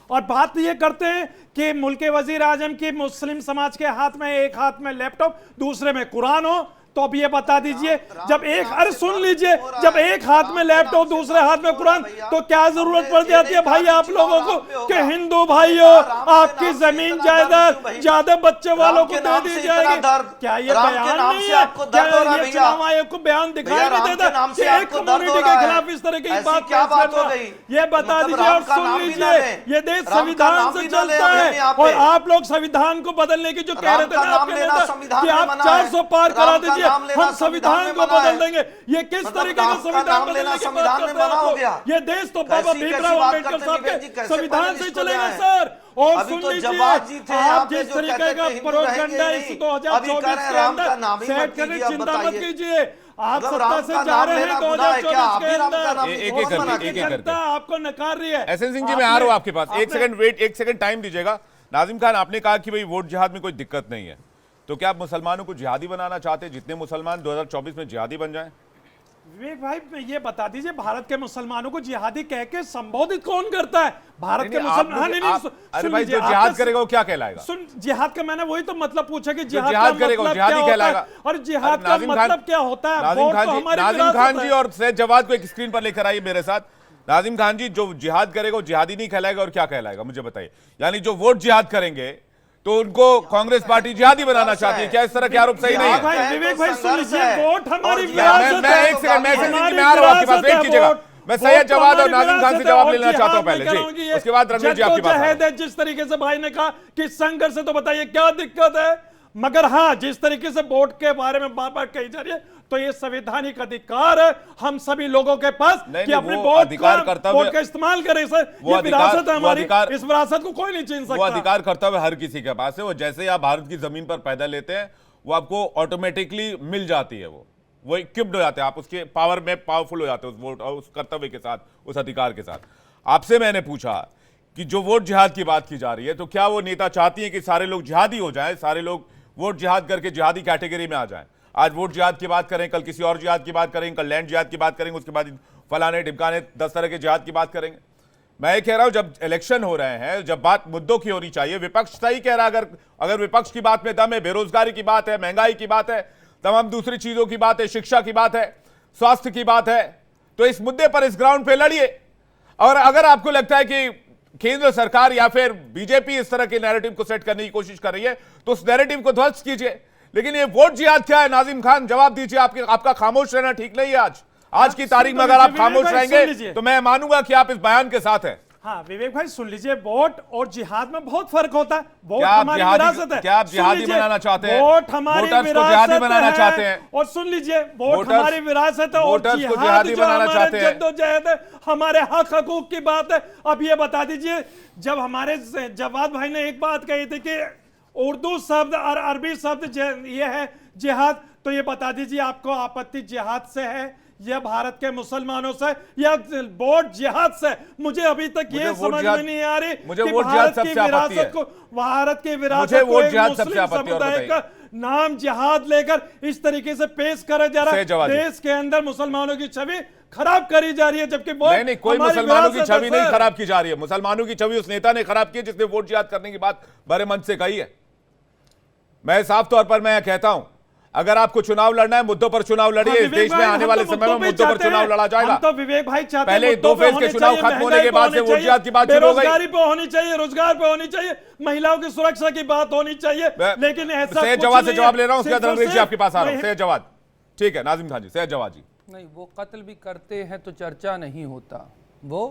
और बात ये करते हैं कि मुल्क के वजीर आजम की मुस्लिम समाज के हाथ में एक हाथ में लैपटॉप दूसरे में कुरान हो, तो अब ये बता दीजिए जब एक, अरे सुन लीजिए, जब एक हाथ में लैपटॉप दूसरे हाथ में कुरान, तो क्या जरूरत पड़ जाती है भाई आप लोगों को कि हिंदू भाइयों आपकी जमीन जायदाद ज्यादा बच्चे वालों को दे दी जाएगी? क्या ये बयान नहीं है? क्या ये चुनाव आयोग को बयान दिखाई नहीं देता कि एक कम्युनिटी के खिलाफ इस तरह की बात कर रहा है? ये बता दीजिए और सुन लीजिए, ये देश संविधान से चलता है और आप लोग संविधान को बदलने की जो कह रहे थे ना आपके नेता कि आप 400 पार करा दीजिए, हम संविधान को बदल देंगे। ये किस तरीके का संविधान बदलने की बात करते हैं आप? ये देश तो बाबा भीमराव अम्बेडकर साहब के संविधान से चलेगा सर। और सुन लीजिए, आप जिस तरीके का प्रोपेगेंडा इस 2024 के अंदर सेट करने चिंता मत कीजिए। आप सत्ता से जा रहे हैं 2024 के अंदर, एक आपको नकार रही है। एसएन सिंह जी मैं आ रहा हूं आपके पास, एक सेकंड वेट, एक सेकंड टाइम दीजिएगा। नाजिम खान, आपने कहा कि भाई वोट जिहाद में कोई दिक्कत नहीं है, तो क्या आप मुसलमानों को जिहादी बनाना चाहते हैं? जितने मुसलमान 2024 में जिहादी बन जाएं? विवेक भाई ये बता दीजिए, भारत के मुसलमानों को जिहादी कह के संबोधित कौन करता है? भारत के मुसलमान। अरे भाई जो जिहाद करेगा वो क्या कहलाएगा? सुन, जिहाद का मैंने वही तो मतलब पूछा कि जिहाद करेगा वो जिहादी कहलाएगा। और जिहाद का मतलब क्या होता है? नाजिम खान जी और सैयद जवाद को एक स्क्रीन पर लेकर आइए मेरे साथ। नाजिम खान जी, जो जिहाद करेगा वो जिहादी नहीं कहलाएगा और क्या कहलाएगा मुझे बताइए। यानी जो वोट जिहाद करेंगे तो उनको कांग्रेस पार्टी जिहादी बनाना चाहती है, क्या इस तरह के आरोप सही नहीं है? विवेक भाई सुन लीजिए, वोट हमारी विरासत है। एक सेकंड, मैं मैं आ रहा हूं आपके पास, वेट कीजिएगा। मैं सैयद जवाद और नाजिम खान से जवाब लेना चाहता हूं पहले जी, उसके बाद रणवीर जी आपकी बात है। जिस तरीके से भाई ने कहा कि संघर्ष से, तो बताइए क्या दिक्कत है? मगर हाँ, जिस तरीके से वोट के बारे में बार बार कही जा रही है, तो ये संवैधानिक अधिकार है हम सभी लोगों के पास कि अपने वोट का इस्तेमाल करें सर। ये विरासत है हमारी, इस विरासत को कोई नहीं छीन सकता। वो अधिकार कर्तव्य हर किसी के पास है। वो जैसे ही आप भारत की जमीन पर पैदा लेते हैं वो आपको ऑटोमेटिकली मिल जाती है, वो इक्विप्ड हो जाते हैं, आप उसके पावर में पावरफुल हो जाते हैं उस वोट और उस कर्तव्य के साथ, उस अधिकार के साथ। आपसे मैंने पूछा कि जो वोट जिहाद की बात की जा रही है, तो क्या वो नेता चाहती है कि सारे लोग जिहादी हो जाएं, सारे लोग वोट जिहाद करके जिहादी कैटेगरी में आ जाएं? आज वोट जिहाद की बात करें, कल किसी और जिहाद की बात करेंगे, कल लैंड जिहाद की बात करेंगे, उसके बाद फलाने ढिमकाने 10 तरह के जिहाद की बात करेंगे। मैं ये कह रहा हूं, जब इलेक्शन हो रहे हैं, जब बात मुद्दों की होनी चाहिए, विपक्ष सही कह रहा है, अगर विपक्ष की बात में दम है, बेरोजगारी की बात है, महंगाई की बात है, तमाम दूसरी चीजों की बात है, शिक्षा की बात है, स्वास्थ्य की बात है, तो इस मुद्दे पर इस ग्राउंड पे लड़िए। और अगर आपको लगता है कि केंद्र सरकार या फिर बीजेपी इस तरह के नैरेटिव को सेट करने की कोशिश कर रही है, तो उस नैरेटिव को ध्वस्त कीजिए। लेकिन ये वोट जिहाद क्या है? नाजिम खान जवाब दीजिए। आपका खामोश रहना ठीक नहीं है। आज की तारीख में अगर आप खामोश रहेंगे तो मैं मानूंगा कि आप इस बयान के साथ हैं। हाँ विवेक भाई सुन लीजिए, वोट और जिहाद में बहुत फर्क होता है। वोट हमारी विरासत है। क्या आप जिहादी बनाना चाहते हैं? वोट हमारी जिहादी बनाना चाहते हैं? और सुन लीजिए, वोट हमारी विरासत है और जिहादी बनाना चाहते हैं, जद्दोजहद है, हमारे हक हकूक की बात है। अब ये बता दीजिए, जब हमारे जवाद भाई ने एक बात कही थी कि उर्दू शब्द और अरबी शब्द ये है जिहाद, तो ये बता दीजिए आपको आपत्ति जिहाद से है या भारत के मुसलमानों से या वोट जिहाद से? मुझे अभी तक ये समझ में नहीं आ रही मुझे कि वोट जिहाद सबसे आपत्ति है। भारत की विरासत को एक मुस्लिम समुदाय का नाम जिहाद लेकर इस तरीके से पेश करा जा रहा है। देश के अंदर मुसलमानों की छवि खराब करी जा रही है, जबकि नहीं, कोई मुसलमानों की छवि नहीं खराब की जा रही है। मुसलमानों की छवि उस नेता ने खराब की जिसने वोट जिहाद करने की बात बड़े मन से कही है। मैं साफ तौर पर मैं कहता हूं, अगर आपको चुनाव लड़ना है, मुद्दों पर चुनाव लड़िए। इस देश में आने वाले समय में मुद्दों पर चुनाव लड़ा जाएगा। तो विवेक भाई चाहते पहले 2 फेज के चुनाव खत्म होने के बाद से वोट जिहाद की बात शुरू हो गई। बेरोजगारी पे होनी चाहिए, रोजगार पे होनी चाहिए, महिलाओं की सुरक्षा की बात होनी चाहिए, लेकिन ऐसा सैयद जवाद से जवाब ले रहा हूं, उसके बाद रणवीर जी आपके पास आ रहा हूं। सैयद जवाद, ठीक है नाजिम खान जी, सैयद जवाद जी। नहीं, वो कत्ल भी करते हैं तो चर्चा नहीं होता, वो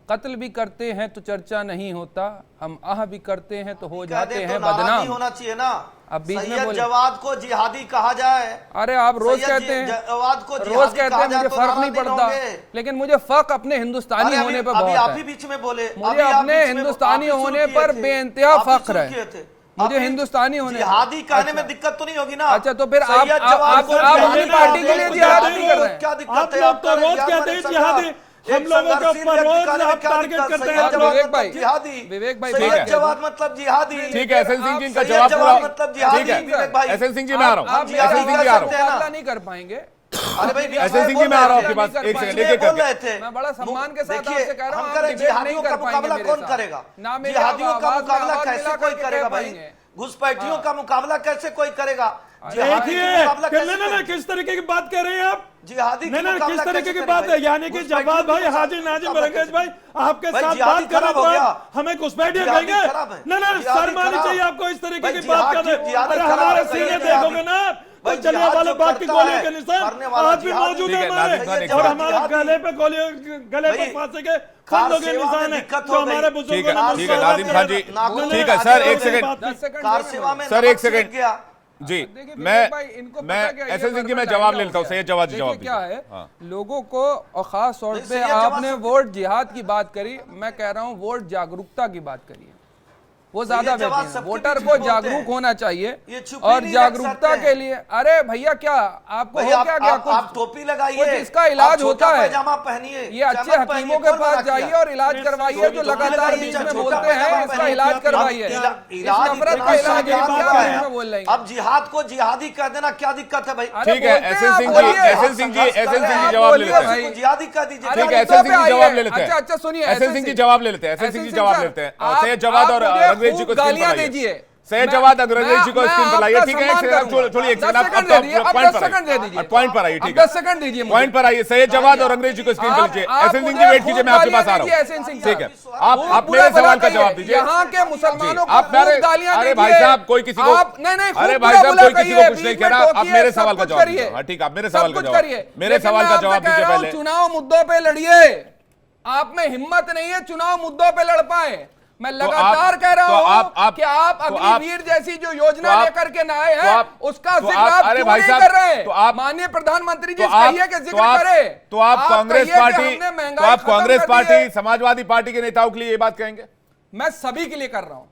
कत्ल भी करते हैं तो चर्चा नहीं होता, हम आह भी करते हैं तो हो जाते हैं बदनाम। होना चाहिए ना। अब बीच में बोले जवाद को जिहादी कहा जाए। अरे आप रोज कहते हैं, जवाद को रोज कहते हैं मुझे फर्क नहीं पड़ता, लेकिन मुझे फर्क अपने हिंदुस्तानी होने पर बहुत है। आप ही बीच में बोले, मुझे अपने हिंदुस्तानी होने पर बेइंतहा फख्र है। मुझे हिंदुस्तानी होने, जिहादी कहने में दिक्कत तो नहीं होगी ना? अच्छा, तो फिर आप अपनी पार्टी के लिए जिहाद नहीं कर रहे हैं? क्या दिक्कत है? आप लोग तो रोज कहते हैं जिहादी, हम लोगों के ऊपर रोज आप टारगेट करते हैं। विवेक भाई सैयद जवाद मतलब जिहादी। ठीक है, एसएन सिंह जी इनका जवाब पूरा मतलब जिहादी। ठीक है, विवेक भाई एसएन सिंह जी मैं आ रहा हूँ, आप एसएन सिंह जी आ रहा हूँ, मुकाबला नहीं कर पाएंगे। अरे भाई एसएन सिंह जी मैं आ रहा हूँ आपके पास, एक सेकंड, एक एक बोल रहे करके। थे। मैं बड़ा सम्मान के साथ देखिए, आपसे कह रहा हूं, हम आप करें डिबेट नहीं जिहादियों का कर पाएंगे मुकाबला मेरे कौन साथ। करेगा? ना मेरी जिहादियों का आवाज में मुकाबला आवाज कैसे मिला कोई करके करेगा कह भाई? पाएंगे। घुसपैठियों का मुकाबला कैसे कोई करेगा? देखिए ना किस तरीके की बात कर रहे हैं आप। जिहादी नहीं नहीं, किस तरीके की बात है, यानी कि जवाब भाई हाजी नाजिम रंगेश भाई आपके साथ बात कर रहे तो हमें घुसपैठिए कहेंगे? नहीं नहीं, शर्म आनी चाहिए आपको इस तरीके की बात कर रहे। अरे हमारे सीने देखोगे ना तो जलिया वाले बाग की गोलियों के निशान आज भी मौजूद है हमारे, और हमारे गले पे गोलियों, गले पे फांसी के फंदों के निशान है जो हमारे बुजुर्गों ने। ठीक है नाजिम खान जी, ठीक है सर, एक सेकंड कार सेवा में सर, एक सेकंड गया जी, देखिए मैं विवेक भाई, इनको पता क्या है, एसएन ये सिंह जी मैं गड़बड़ जवाब लाइन ले लेता हूँ, हो सैयद गया। जवाब देखिए जवाब क्या है, हाँ। लोगों को और खास तौर पे सैयद जवाब आपने वोट जिहाद की बात करी, मैं कह रहा हूँ वोट जागरूकता की बात करिए, वो ज्यादा सैयद जवाब बेहतर है। सबके वोटर बीच को में बोलते जागरूक हैं। होना चाहिए ये छुपी और नहीं रख जागरूकता सकते के हैं। लिए। अरे भैया क्या आपको भाई हो क्या गया? आप टोपी लगाइए, कुछ इसका इलाज आप छोटा होता है। पैजामा पहनिए, ये अच्छे हकीमों के पास जाइए और इलाज करवाइए, जो लगातार बीच में बोलते हैं इसका इलाज करवाइए। इलाज नफरत का इलाज क्या बोल रहे हैं? अब जिहाद को जिहादी कह देना क्या दिक्कत है भाई? ठीक है, SN Singh ji, SN Singh ji, SN Singh ji जवाब ले लेते हैं। जिहादी कह दीजिए। ठीक है, एसएन सिंह जी जवाब ले लेते हैं। अच्छा सुनिए, एसएन सिंह जी जवाब ले लेते हैं, एसएन सिंह जी जवाब लेते हैं। और सैयद जवाद और रंगरेज जी को स्क्रीन पर लाइए। दीजिए सैयद जवाद रंगरेज जी को स्क्रीन पर लाइए। ठीक है, छोड़िए एक सेकंड, आप पॉइंट पर आइए। ठीक है, 10 सेकंड दीजिए, पॉइंट पर आइए। सैयद जवाद और रंगरेज जी को स्क्रीन पर लीजिए। एसएन सिंह जी वेट कीजिए, मैं आपके पास आ रहा हूँ। ठीक है, आप मेरे सवाल का जवाब दीजिए। यहाँ के मुसलमानों को आप मेरे, गालियां अरे भाई साहब कोई किसी को, अरे भाई साहब कोई किसी को कुछ नहीं कह रहा, आप मेरे सवाल का जवाब दीजिए। हाँ ठीक है, आप मेरे सवाल का जवाब, मेरे सवाल का जवाब दीजिए पहले। चुनाव मुद्दों पे लड़िए, आप में हिम्मत नहीं है चुनाव मुद्दों पे लड़ पाए। मैं लगातार कह रहा हूं कि आप अग्निवीर जैसी जो योजना लेकर के ना आए हैं उसका जिक्र आप क्यों नहीं कर रहे हैं? माननीय प्रधानमंत्री जी कहिए कि जिक्र करें। तो आप कांग्रेस पार्टी, तो आप कांग्रेस पार्टी, समाजवादी पार्टी के नेताओं के लिए ये बात कहेंगे? मैं सभी के लिए कर रहा हूं,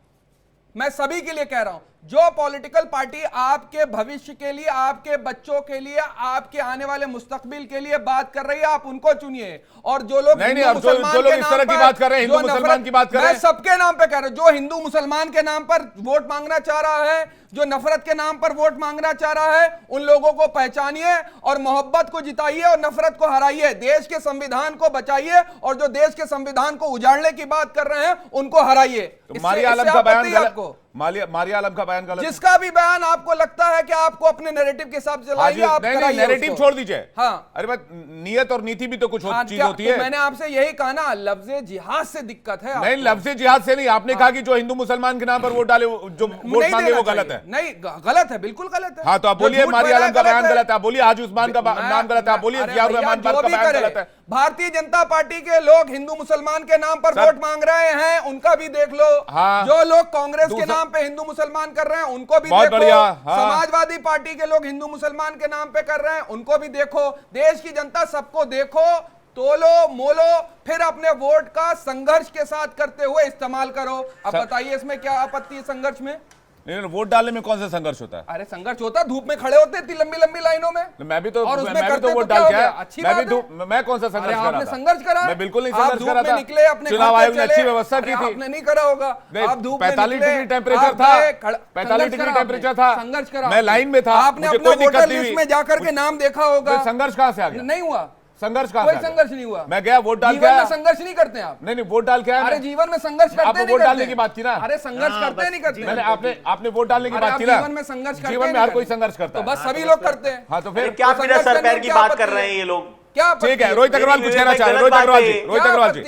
मैं सभी के लिए कह रहा हूं। जो पॉलिटिकल पार्टी आपके भविष्य के लिए, आपके बच्चों के लिए, आपके आने वाले मुस्तकबिल के लिए बात कर रही है, आप उनको चुनिए। और जो लोग नहीं, जो लोग इस तरह की बात कर रहे हैं, हिंदू मुसलमान की बात कर रहे हैं, मैं सबके नाम पे कह रहा हूं। जो हिंदू मुसलमान के नाम पर वोट मांगना चाह रहा है, जो नफरत के नाम पर वोट मांगना चाह रहा है, उन लोगों को पहचानिए और मोहब्बत को जिताइए और नफरत को हराइए। देश के संविधान को बचाइए और जो देश के संविधान को उजाड़ने की बात कर रहे हैं उनको हराइए। मारिया आलम का बयान गलत, मारिया आलम का बयान गलत, जिसका भी बयान आपको लगता है कि आपको अपने नैरेटिव के हिसाब से चलाइए, आप नहीं, नैरेटिव छोड़ दीजिए। हाँ, अरे बात नियत और नीति भी तो कुछ चीज होती है। मैंने आपसे यही कहा ना, लफ्ज़े जिहाद से दिक्कत है। नहीं, लफ्ज़े जिहाद से नहीं, आपने कहा कि जो हिंदू मुसलमान के नाम पर वोट डाले, जो वोट मांगे वो गलत है। नहीं, गलत है, बिल्कुल गलत है। हाँ तो आप बोलिए मारिया आलम का बयान गलत है, आप बोलिए हाजी उस्मान का नाम गलत है, आप बोलिए जियाउर रहमान का बयान गलत है। भारतीय जनता पार्टी के लोग हिंदू मुसलमान के नाम पर वोट मांग रहे हैं, उनका भी देख लो। जो लोग कांग्रेस के नाम पे हिंदू मुसलमान कर रहे हैं उनको भी देखो। समाजवादी पार्टी के लोग हिंदू मुसलमान के नाम पे कर रहे हैं उनको भी देखो। देश की जनता सबको देखो, तोलो मोलो, फिर अपने वोट का संघर्ष के साथ करते हुए इस्तेमाल करो। अब बताइए इसमें क्या आपत्ति है संघर्ष में? नहीं, वोट डालने में कौन सा संघर्ष होता है? अरे संघर्ष होता है, धूप में खड़े होते इतनी लंबी लंबी लाइनों में। मैं भी तो, और मैं भी तो वोट डाल के आया। मैं कौन सा संघर्ष कर रहा था? संघर्ष करा? मैं बिल्कुल नहीं संघर्ष कर रहा था। निकले अपने चुनाव आयोग ने अच्छी व्यवस्था की थी। आपने नहीं करा होगा। आप धूप में 45 डिग्री टेम्परेचर था, 45 डिग्री टेम्परेचर था, संघर्ष करा, मैं लाइन में था, आपने अपने वोटर लिस्ट में जाकर के नाम देखा होगा। संघर्ष कहां से आ गया? नहीं हुआ संघर्ष कहां कोई संघर्ष नहीं हुआ। मैं गया वोट डाल के आया। संघर्ष नहीं करते आप? नहीं, वोट डाल के आया। अरे जीवन में संघर्ष करते आपने वोट डालने की बात की ना? अरे संघर्ष करते नहीं करते? मैंने आपने वोट डालने की बात की ना? जीवन में संघर्ष करते, जीवन में हर कोई संघर्ष करता है। तो बस सभी लोग करते हैं। हाँ तो फिर क्या बिना सर पैर की बात कर रहे हैं ये लोग? क्या ठीक है, रोहित अग्रवाल कुछ कहना चाह रहे हैं। रोहित अग्रवाल जी, रोहित अग्रवाल जी,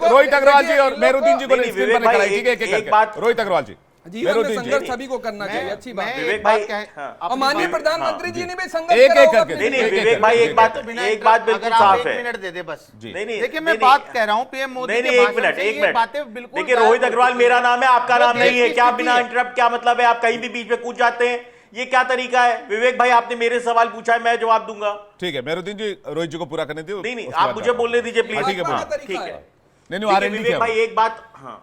रोहित अग्रवाल जी और मेहरुद्दीन जी को स्क्रीन पर निकालिए। ठीक है, एक बात, रोहित अग्रवाल जी, जीवन में संघर्ष सभी को करना चाहिए, अच्छी बात है। विवेक भाई और माननीय प्रधानमंत्री जी ने भी संघर्ष एक करा करके। होगा। नहीं, विवेक भाई एक बात बिल्कुल साफ है। मिनट दे दे बस। नहीं, देखिए मैं बात कह रहा हूँ पीएम मोदी नहीं, के एक मिनट, एक मिनट। बातें बिल्कुल। देखिए रोहित अग्रवाल मेरा नाम है, आपका नाम नहीं है। क्या बिना इंटरप्ट, क्या मतलब है? आप कहीं भी बीच में कूद जाते हैं, ये क्या तरीका है? विवेक भाई आपने मेरे सवाल पूछा है, मैं जवाब दूंगा। ठीक है, मेहरुद्दीन जी रोहित जी को पूरा करने दीजिए। नहीं, आप मुझे बोलने दीजिए प्लीज। ठीक है, ठीक है नहीं आ रहे। विवेक भाई एक बात, हाँ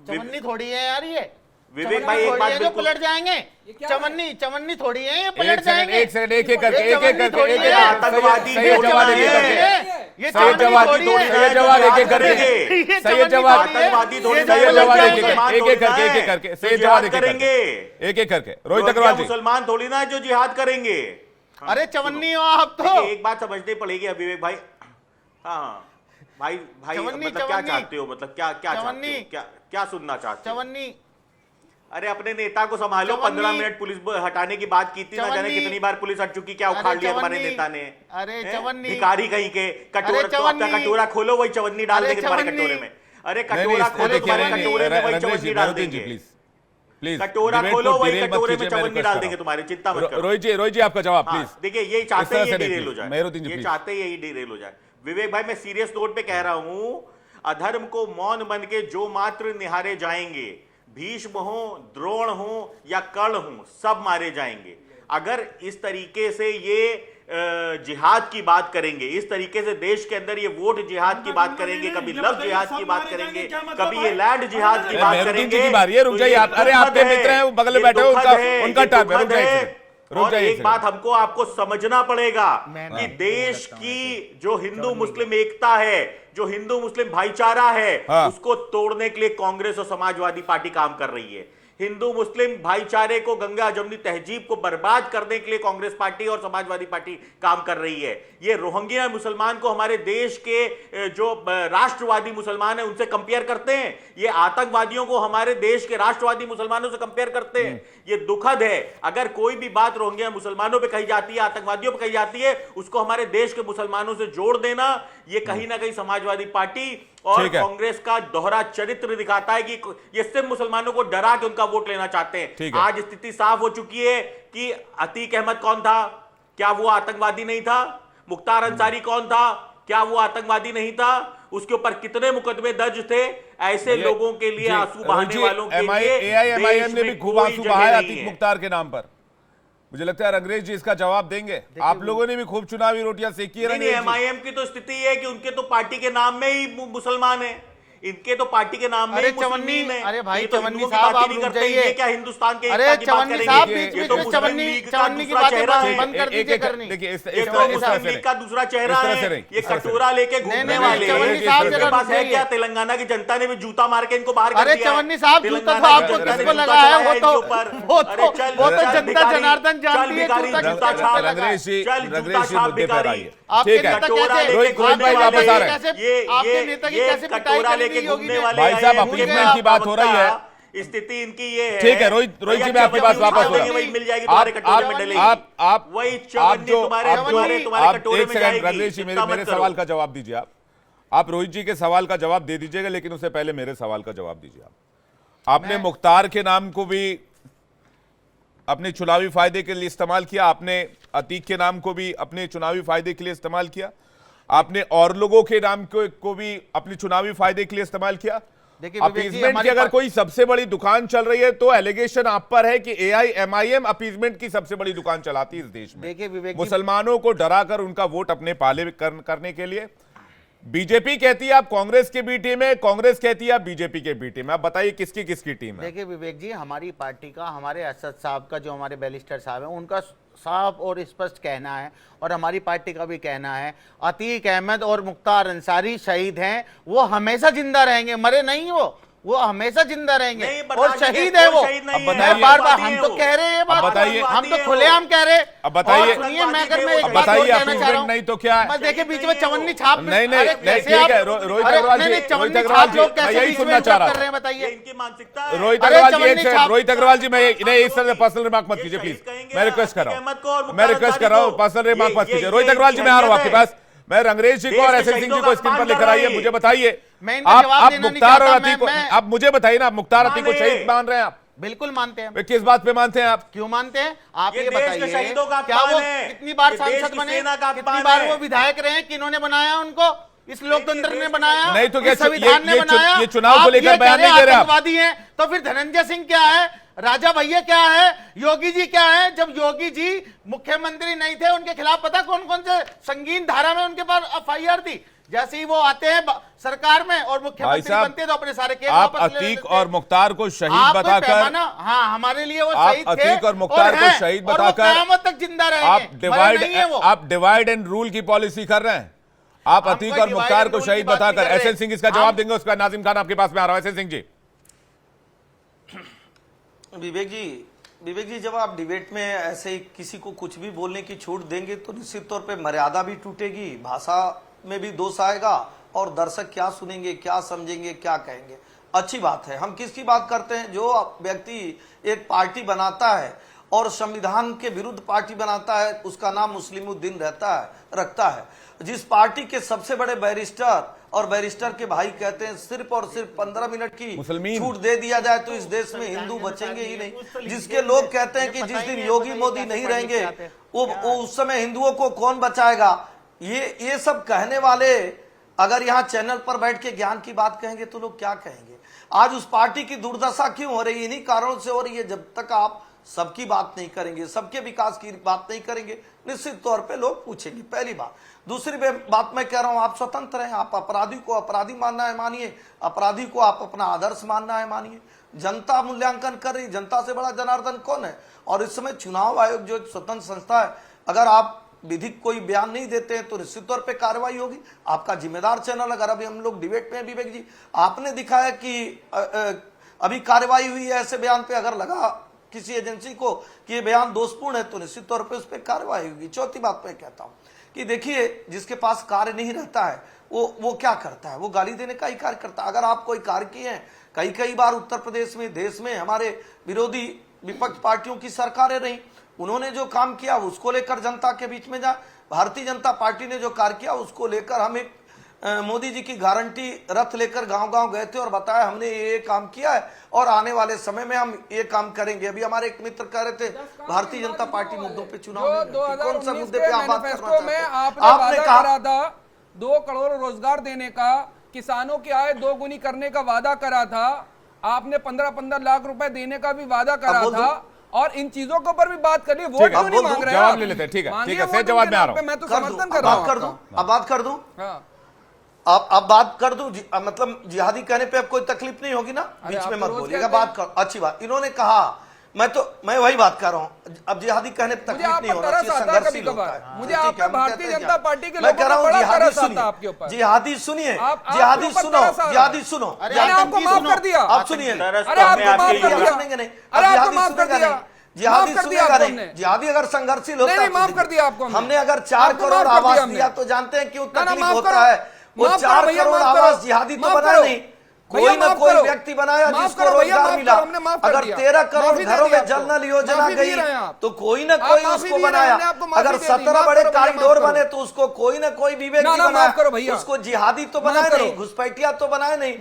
चवन्नी थोड़ी है यार ये। विवेक भाई एक बात जो बिल्कुल पलट जाएंगे, चवन्नी थोड़ी है ये, पलट जाएंगे। एक सेकंड, एक एक करके आतंकवादी सही जवाब एक एक करके ये सही जवाब आतंकवादी थोड़ी सही जवाब एक एक करके सही जवाब आतंकवादी थोड़ी सही जवाब एक एक मुसलमान करके एक एक करके सही जवाब करेंगे, एक एक करके रोहित अग्रवाल जी। मुसलमान थोड़ी ना जो जिहाद करेंगे। अरे चवन्नी हो आप तो। एक बात समझनी पड़ेगी विवेक भाई। हाँ भाई मतलब क्या चाहते हो, मतलब क्या क्या चाहते हो, क्या सुनना चाहते हो? चवन्नी, अरे अपने नेता को संभालो। 15 मिनट पुलिस हटाने की बात की थी, ना जाने कितनी बार पुलिस हट चुकी, क्या उखाड़ लिया हमारे नेता ने। अरे चवन्नी, भिखारी कहीं के कटोरा खोलो, वही चवन्नी डाल देंगे तुम्हारे कटोरे में। अरे कटोरा खोलो, तुम्हारे कटोरे में वही चवन्नी डाल देंगे। प्लीज कटोरा खोलो, वही कटोरे में चवन्नी डाल देंगे तुम्हारे, चिंता मत करो। रोहित जी आपका जवाब प्लीज। देखिए यही चाहते हैं, यही डिरेल हो जाए, मेहरुद्दीन जी ये प्लीज। चाहते हैं यही डिरेल हो जाए। विवेक भाई मैं सीरियस नोट पे कह रहा हूं, अधर्म को मौन बन के जो मात्र निहारे जाएंगे, भीष्म हो, द्रोण हो या कर्ण हो, सब मारे जाएंगे। अगर इस तरीके से ये जिहाद की बात करेंगे, इस तरीके से देश के अंदर ये वोट जिहाद की बात करेंगे, कभी लव जिहाद की बात करेंगे, कभी ये लैंड जिहाद की बात करेंगे। ये रुक जाइए आप, अरे आपके मित्र हैं वो बगल में बैठे हो, उनका टर्न है, रुक जाइए। और एक बात हमको आपको समझना पड़ेगा कि देश की जो हिंदू मुस्लिम एकता है, जो हिंदू मुस्लिम भाईचारा है, उसको तोड़ने के लिए कांग्रेस और समाजवादी पार्टी काम कर रही है। हिंदू मुस्लिम भाईचारे को, गंगा जमुनी तहजीब को बर्बाद करने के लिए कांग्रेस पार्टी और समाजवादी पार्टी काम कर रही है। ये रोहिंग्या मुसलमान को हमारे देश के जो राष्ट्रवादी मुसलमान है उनसे कंपेयर करते हैं, ये आतंकवादियों को हमारे देश के राष्ट्रवादी मुसलमानों से कंपेयर करते हैं। ये दुखद है। अगर कोई भी बात रोहिंग्या मुसलमानों पे कही जाती है, आतंकवादियों पे कही जाती है, उसको हमारे देश के मुसलमानों से जोड़ देना, ये कहीं ना कहीं समाजवादी पार्टी और कांग्रेस का दोहरा चरित्र दिखाता है कि ये सिर्फ मुसलमानों को डरा के उनका वोट लेना चाहते हैं। आज स्थिति साफ हो चुकी है कि अतीक अहमद कौन था, क्या वो आतंकवादी नहीं था? मुख्तार अंसारी कौन था, क्या वो आतंकवादी नहीं था? उसके ऊपर कितने मुकदमे दर्ज थे? ऐसे लोगों के लिए, आंसू बहाने वालों के लिए एआईएमआईएम ने भी खूब आंसू बहाए अतीक मुख्तार के नाम पर। मुझे लगता है अंग्रेज जी इसका जवाब देंगे। आप लोगों ने भी खूब चुनावी रोटियां सेकी है। नहीं, एमआईएम की तो स्थिति है कि उनके तो पार्टी के नाम में ही मुसलमान है, इनके तो पार्टी के नाम में ही मुस्लिम है। अरे भाई तो चवन्नी साहब आप रुक जाइए। क्या हिंदुस्तान के? अरे चवन्नी साहब बीच में चवन्नी की बातें बंद कर दीजिए करनी। देखिए मुस्लिम लीग का दूसरा चेहरा है, ये कटोरा लेके घूमने वाले। इनके पास है क्या? तेलंगाना की जनता ने भी जूता मार के इनको बाहर कर दिया। अरे चवन्नी साहब जूता तो आपको किसको लगा है? वो तो जनता जनार्दन जानती है। रंगरेश जी मुद्दे पर आइए। आपके नेता कैसे कटोरा लेके घूमने वाले भाई साहब अपीलमेंट की बात हो रही है, स्थिति इनकी ये है। ठीक है रोहित जी मैं आपकी बात वापस हो रहा हूं। वही मिल जाएगी तुम्हारे कटोरे में डलेगी। आप वही चवन्नी तुम्हारे कटोरे में जाएगी। रंगरेश जी मेरे सवाल का जवाब दीजिए। आप रोहित जी के सवाल का जवाब दे दीजिएगा, लेकिन उससे पहले मेरे सवाल का जवाब दीजिए। आपने मुख्तार के नाम को भी अपने चुनावी फायदे के लिए इस्तेमाल किया, आपने अतीक के नाम को भी अपने चुनावी फायदे के लिए इस्तेमाल किया, आपने और लोगों के नाम को भी अपने चुनावी फायदे के लिए इस्तेमाल किया। अपीजमेंट की अगर कोई सबसे बड़ी दुकान चल रही है तो एलिगेशन आप पर है कि एआईएमआईएम अपीजमेंट की सबसे बड़ी दुकान चलाती है इस देश में। देखिए विवेक, मुसलमानों को डराकर उनका वोट अपने पाले करने के लिए। बीजेपी कहती है आप कांग्रेस की बी टीम है, कांग्रेस कहती है आप बीजेपी के बी टीम है। आप बताइए किसकी किसकी टीम है? देखिए विवेक जी, हमारी पार्टी का, हमारे असद साहब का, जो हमारे बैरिस्टर साहब हैं, उनका साफ और स्पष्ट कहना है, और हमारी पार्टी का भी कहना है, अतीक अहमद और मुख्तार अंसारी शहीद हैं, वो हमेशा जिंदा रहेंगे, मरे नहीं वो हमेशा जिंदा रहेंगे और शहीद है वो। मैं बार बार हम तो कह रहे हैं ये बात, हम तो खुलेआम कह रहे। अब बताइए, सुनिए मैं अगर मैं बताइए अपीजमेंट नहीं तो क्या है? देखिए बीच में चवन्नी छाप नहीं ठीक है रोहित अग्रवाल जी, चवन्नी छाप लोग कैसे यही सुनना चाह रहा रहे हैं बताइए। इनकी मानसिकता रोहित अग्रवाल जी मैं इस तरह पर्सनल रिमार्क मत कीजिए प्लीज, मैं रिक्वेस्ट कर रहा हूँ पर्सनल रिमार्क मत कीजिए। रोहित अग्रवाल जी मैं आ रहा हूँ आपके पास, मैं रंगरेश जी को और एसएन सिंह जी को स्क्रीन पर लेकर आइए। मुझे बताइए आप मुख्तार और अतीक को, आप मुझे बताइए ना, आप मुख्तार अतीक को शहीद मान रहे हैं? आप बिल्कुल मानते हैं। किस बात पे मानते हैं आप? क्यों मानते हैं आप ये बताइए। क्या वो कितनी बार सांसद बने, कितनी बार वो विधायक रहे, किन्होंने बनाया उनको? इस लोकतंत्र ने बनाया, नहीं तो क्या संविधान ने बनाया? ये चुनाव को लेकर बयान नहीं दे रहे आप? आतंकवादी हैं तो फिर धनंजय सिंह क्या है, राजा भैया क्या है, योगी जी क्या है? जब योगी जी मुख्यमंत्री नहीं थे, उनके खिलाफ पता कौन कौन से संगीन धारा में उनके पास एफआईआर थी? जैसे ही वो आते हैं सरकार में और भाई मुख्यमंत्री साहब, बनते हैं तो अपने सारे केस आप वापस ले अतीक लेते हैं। और मुख्तार को शहीद आप कोई बताकर, पैमाना, हाँ हमारे लिए वो आप शहीद थे अतीक और मुख्तार को हैं, शहीद और वो बताकर क़यामत तक जिंदा रहेंगे। आप डिवाइड एंड रूल की पॉलिसी कर रहे हैं। आप हम अतीक कोई और divide मुख्तार and को rule शहीद की बात नहीं बताकर, कर रहे। एसएन सिंह इसका जवाब देंगे, उसका नाजिम खान आपके पास में आ रहा है। एसएन सिंह जी। विवेक जी, जब आप डिबेट में ऐसे ही किसी को कुछ भी बोलने की छूट देंगे तो निश्चित तौर पे मर्यादा भी टूटेगी, भाषा में भी दोष आएगा और दर्शक क्या सुनेंगे, क्या समझेंगे, क्या कहेंगे। अच्छी बात है। हम किसकी बात करते हैं? जो व्यक्ति एक पार्टी बनाता है और संविधान के विरुद्ध पार्टी बनाता है, उसका नाम मुस्लिमुद्दीन रखता है। जिस पार्टी के सबसे बड़े बैरिस्टर और बैरिस्टर के भाई कहते हैं सिर्फ और सिर्फ 15 मिनट की छूट दे दिया जाए तो इस देश में हिंदू बचेंगे ही नहीं। जिसके लोग कहते हैं कि जिस दिन योगी मोदी नहीं रहेंगे वो उस समय हिंदुओं को कौन बचाएगा, ये सब कहने वाले अगर यहाँ चैनल पर बैठ के ज्ञान की बात कहेंगे तो लोग क्या कहेंगे? आज उस पार्टी की दुर्दशा क्यों हो रही है? इन्हीं कारणों से हो रही है। जब तक आप सबकी बात नहीं करेंगे, सबके विकास की बात नहीं करेंगे, निश्चित तौर पे लोग पूछेंगे। पहली बात। दूसरी बात मैं कह रहा हूं, आप स्वतंत्र हैं। आप अपराधी को अपराधी मानना है मानिए, अपराधी को आप अपना आदर्श मानना है मानिए। जनता मूल्यांकन कर रही, जनता से बड़ा जनार्दन कौन है? और इस समय चुनाव आयोग जो एक स्वतंत्र संस्था है, अगर आप विधिक कोई बयान नहीं देते हैं तो निश्चित तौर पे कार्रवाई होगी। आपका जिम्मेदार चैनल, अगर अभी हम लोग डिबेट में, विवेक जी आपने दिखाया कि अभी कार्रवाई हुई है ऐसे बयान पे, अगर लगा किसी एजेंसी को कि ये बयान दोषपूर्ण है तो निश्चित तौर पे उस पर कार्रवाई होगी। चौथी बात मैं कहता हूं कि देखिए, जिसके पास कार्य नहीं रहता है वो क्या करता है? वो गाली देने का ही कार्य करता है। अगर आप कोई कार्य किए हैं, कई बार उत्तर प्रदेश में, देश में हमारे विरोधी विपक्ष पार्टियों की सरकारें रही, उन्होंने जो काम किया उसको लेकर जनता के बीच में जाए। भारतीय जनता पार्टी ने जो कार्य किया उसको लेकर हम एक मोदी जी की गारंटी रथ लेकर गांव-गांव गए थे और बताया हमने ये काम किया है और आने वाले समय में हम ये काम करेंगे। अभी हमारे एक मित्र कह रहे थे भारतीय जनता पार्टी मुद्दों पे चुनाव नहीं लड़ती। कौन सा मुद्दे पे आप बात करना चाहते हैं? आपने कहा था 2 करोड़ रोजगार देने का, किसानों की आय 2 गुनी करने का वादा करा था। आपने 15-15 लाख रुपए देने का भी वादा करा था और इन चीजों के ऊपर भी बात करिए। वोट क्यों नहीं मांग रहे? जवाब ले लेते हैं। ठीक है, ठीक है, सही जवाब में आ रहा हूं। मैं तो समर्थन कर रहा हूं। अब बात कर दूं। अब बात कर दूं, मतलब जिहादी कहने पे अब कोई तकलीफ नहीं होगी ना? बीच में मत बोलिएगा, बात कर। अच्छी बात। इन्होंने कहा, मैं वही बात कर रहा हूं। अब जिहादी कहने पे तकलीफ नहीं होना चाहिए, संघर्षशील होता है। मुझे आपका भारतीय जनता पार्टी के मैं कह रहा हूं जिहादी सुनिए, जिहादी सुनिए, जिहादी सुनो, जिहादी सुनो। आपको माफ कर दिया। आप सुनिए। अरे आपको माफ कर दिया। सुनेंगे नहीं? अरे आपको माफ कर दिया। जिहादी सुनेगा नहीं। जिहादी अगर संघर्षशील होता है, माफ कर दिया आपको। हमने अगर 4 करोड़ आवास दिया तो जानते हैं क्यों तकलीफ होता है? वो 4 करोड़ आवास जिहादी तो बना नहीं, कोई ना कोई व्यक्ति बनाया जिसको रोजगार मिला। अगर 13 करोड़ घरों में जल नल योजना गई तो कोई ना कोई उसको बनाया। अगर 17 बड़े कॉरिडोर बने तो उसको कोई ना कोई विवेक बनाया। उसको जिहादी तो बनाए नहीं, घुसपैठिया तो बनाए नहीं,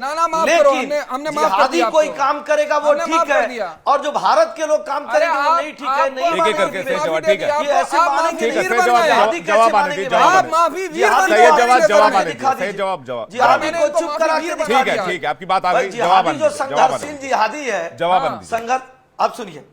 लेकिन जिहादी कोई काम करेगा वो ठीक है और जो भारत के लोग काम करेंगे वो नहीं ठीक है। नहीं ये ऐसे मानेंगे, जिहादी को चुप करा के दिखा दिया। ठीक है, आपकी बात आ गई। जवाब जो संघर्षशील जिहादी है, जवाब संघर्ष। अब सुनिए,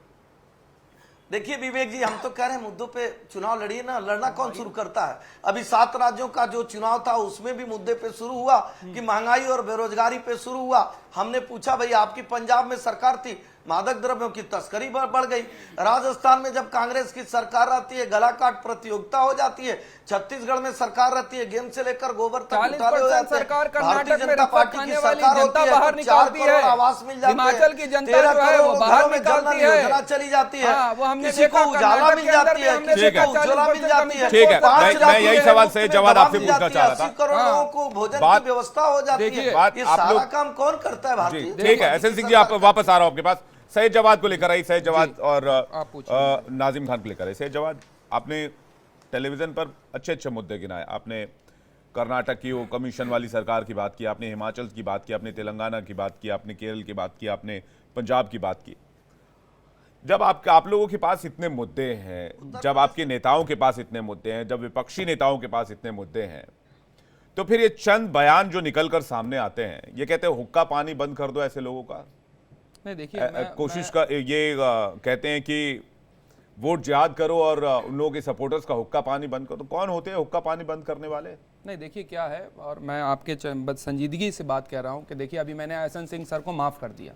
देखिए विवेक जी, हम तो कह रहे हैं मुद्दों पे चुनाव लड़िए ना। लड़ना कौन शुरू करता है? अभी 7 राज्यों का जो चुनाव था उसमें भी मुद्दे पे शुरू हुआ कि महंगाई और बेरोजगारी पे शुरू हुआ। हमने पूछा भाई आपकी पंजाब में सरकार थी, मादक द्रव्यों की तस्करी बढ़ गई। राजस्थान में जब कांग्रेस की सरकार रहती है गला काट प्रतियोगिता हो जाती है। छत्तीसगढ़ में सरकार रहती है, गेम से लेकर गोबर तक घोटाले हो जाते हैं। भारतीय जनता पार्टी की सरकार होती है, 4 करोड़ आवास मिल जाते हैं, 13 करोड़ घरों में जल नल योजना चली जाती है, किसी को उजाला मिल जाती है, किसी को उज्ज्वला मिल जाती है। ठीक है, मैं यही सवाल से जवाब आपसे पूछना चाह रहा था। 80 करोड़ लोगों को भोजन की व्यवस्था हो जाती है। ये सारा काम कौन करता है? भारतीय। ठीक है, एसएन सिंह जी आप वापस आ रहा हूं आपके पास। सैयद जवाद को लेकर आई, सैयद जवाद और नाजिम खान को लेकर आई। सैयद जवाद, आपने टेलीविजन पर अच्छे मुद्दे गिनाए। आपने कर्नाटक की वो कमीशन वाली सरकार की बात की, आपने हिमाचल की बात की, आपने तेलंगाना की बात की, आपने केरल की बात की, आपने पंजाब की बात की। जब आप लोगों के पास इतने मुद्दे हैं, जब आपके नेताओं के पास इतने मुद्दे हैं, जब विपक्षी नेताओं के पास इतने मुद्दे हैं, तो फिर ये चंद बयान जो निकलकर सामने आते हैं, ये कहते हैं हुक्का पानी बंद कर दो ऐसे लोगों का। नहीं देखिए, कोशिश का ये कहते हैं कि वोट जिहाद करो और उन लोगों के सपोर्टर्स का हुक्का पानी बंद करो, तो कौन होते हैं हुक्का पानी बंद करने वाले? नहीं देखिए क्या है, और मैं आपके संजीदगी से बात कह रहा हूं कि देखिए अभी मैंने एहसन सिंह सर को माफ कर दिया,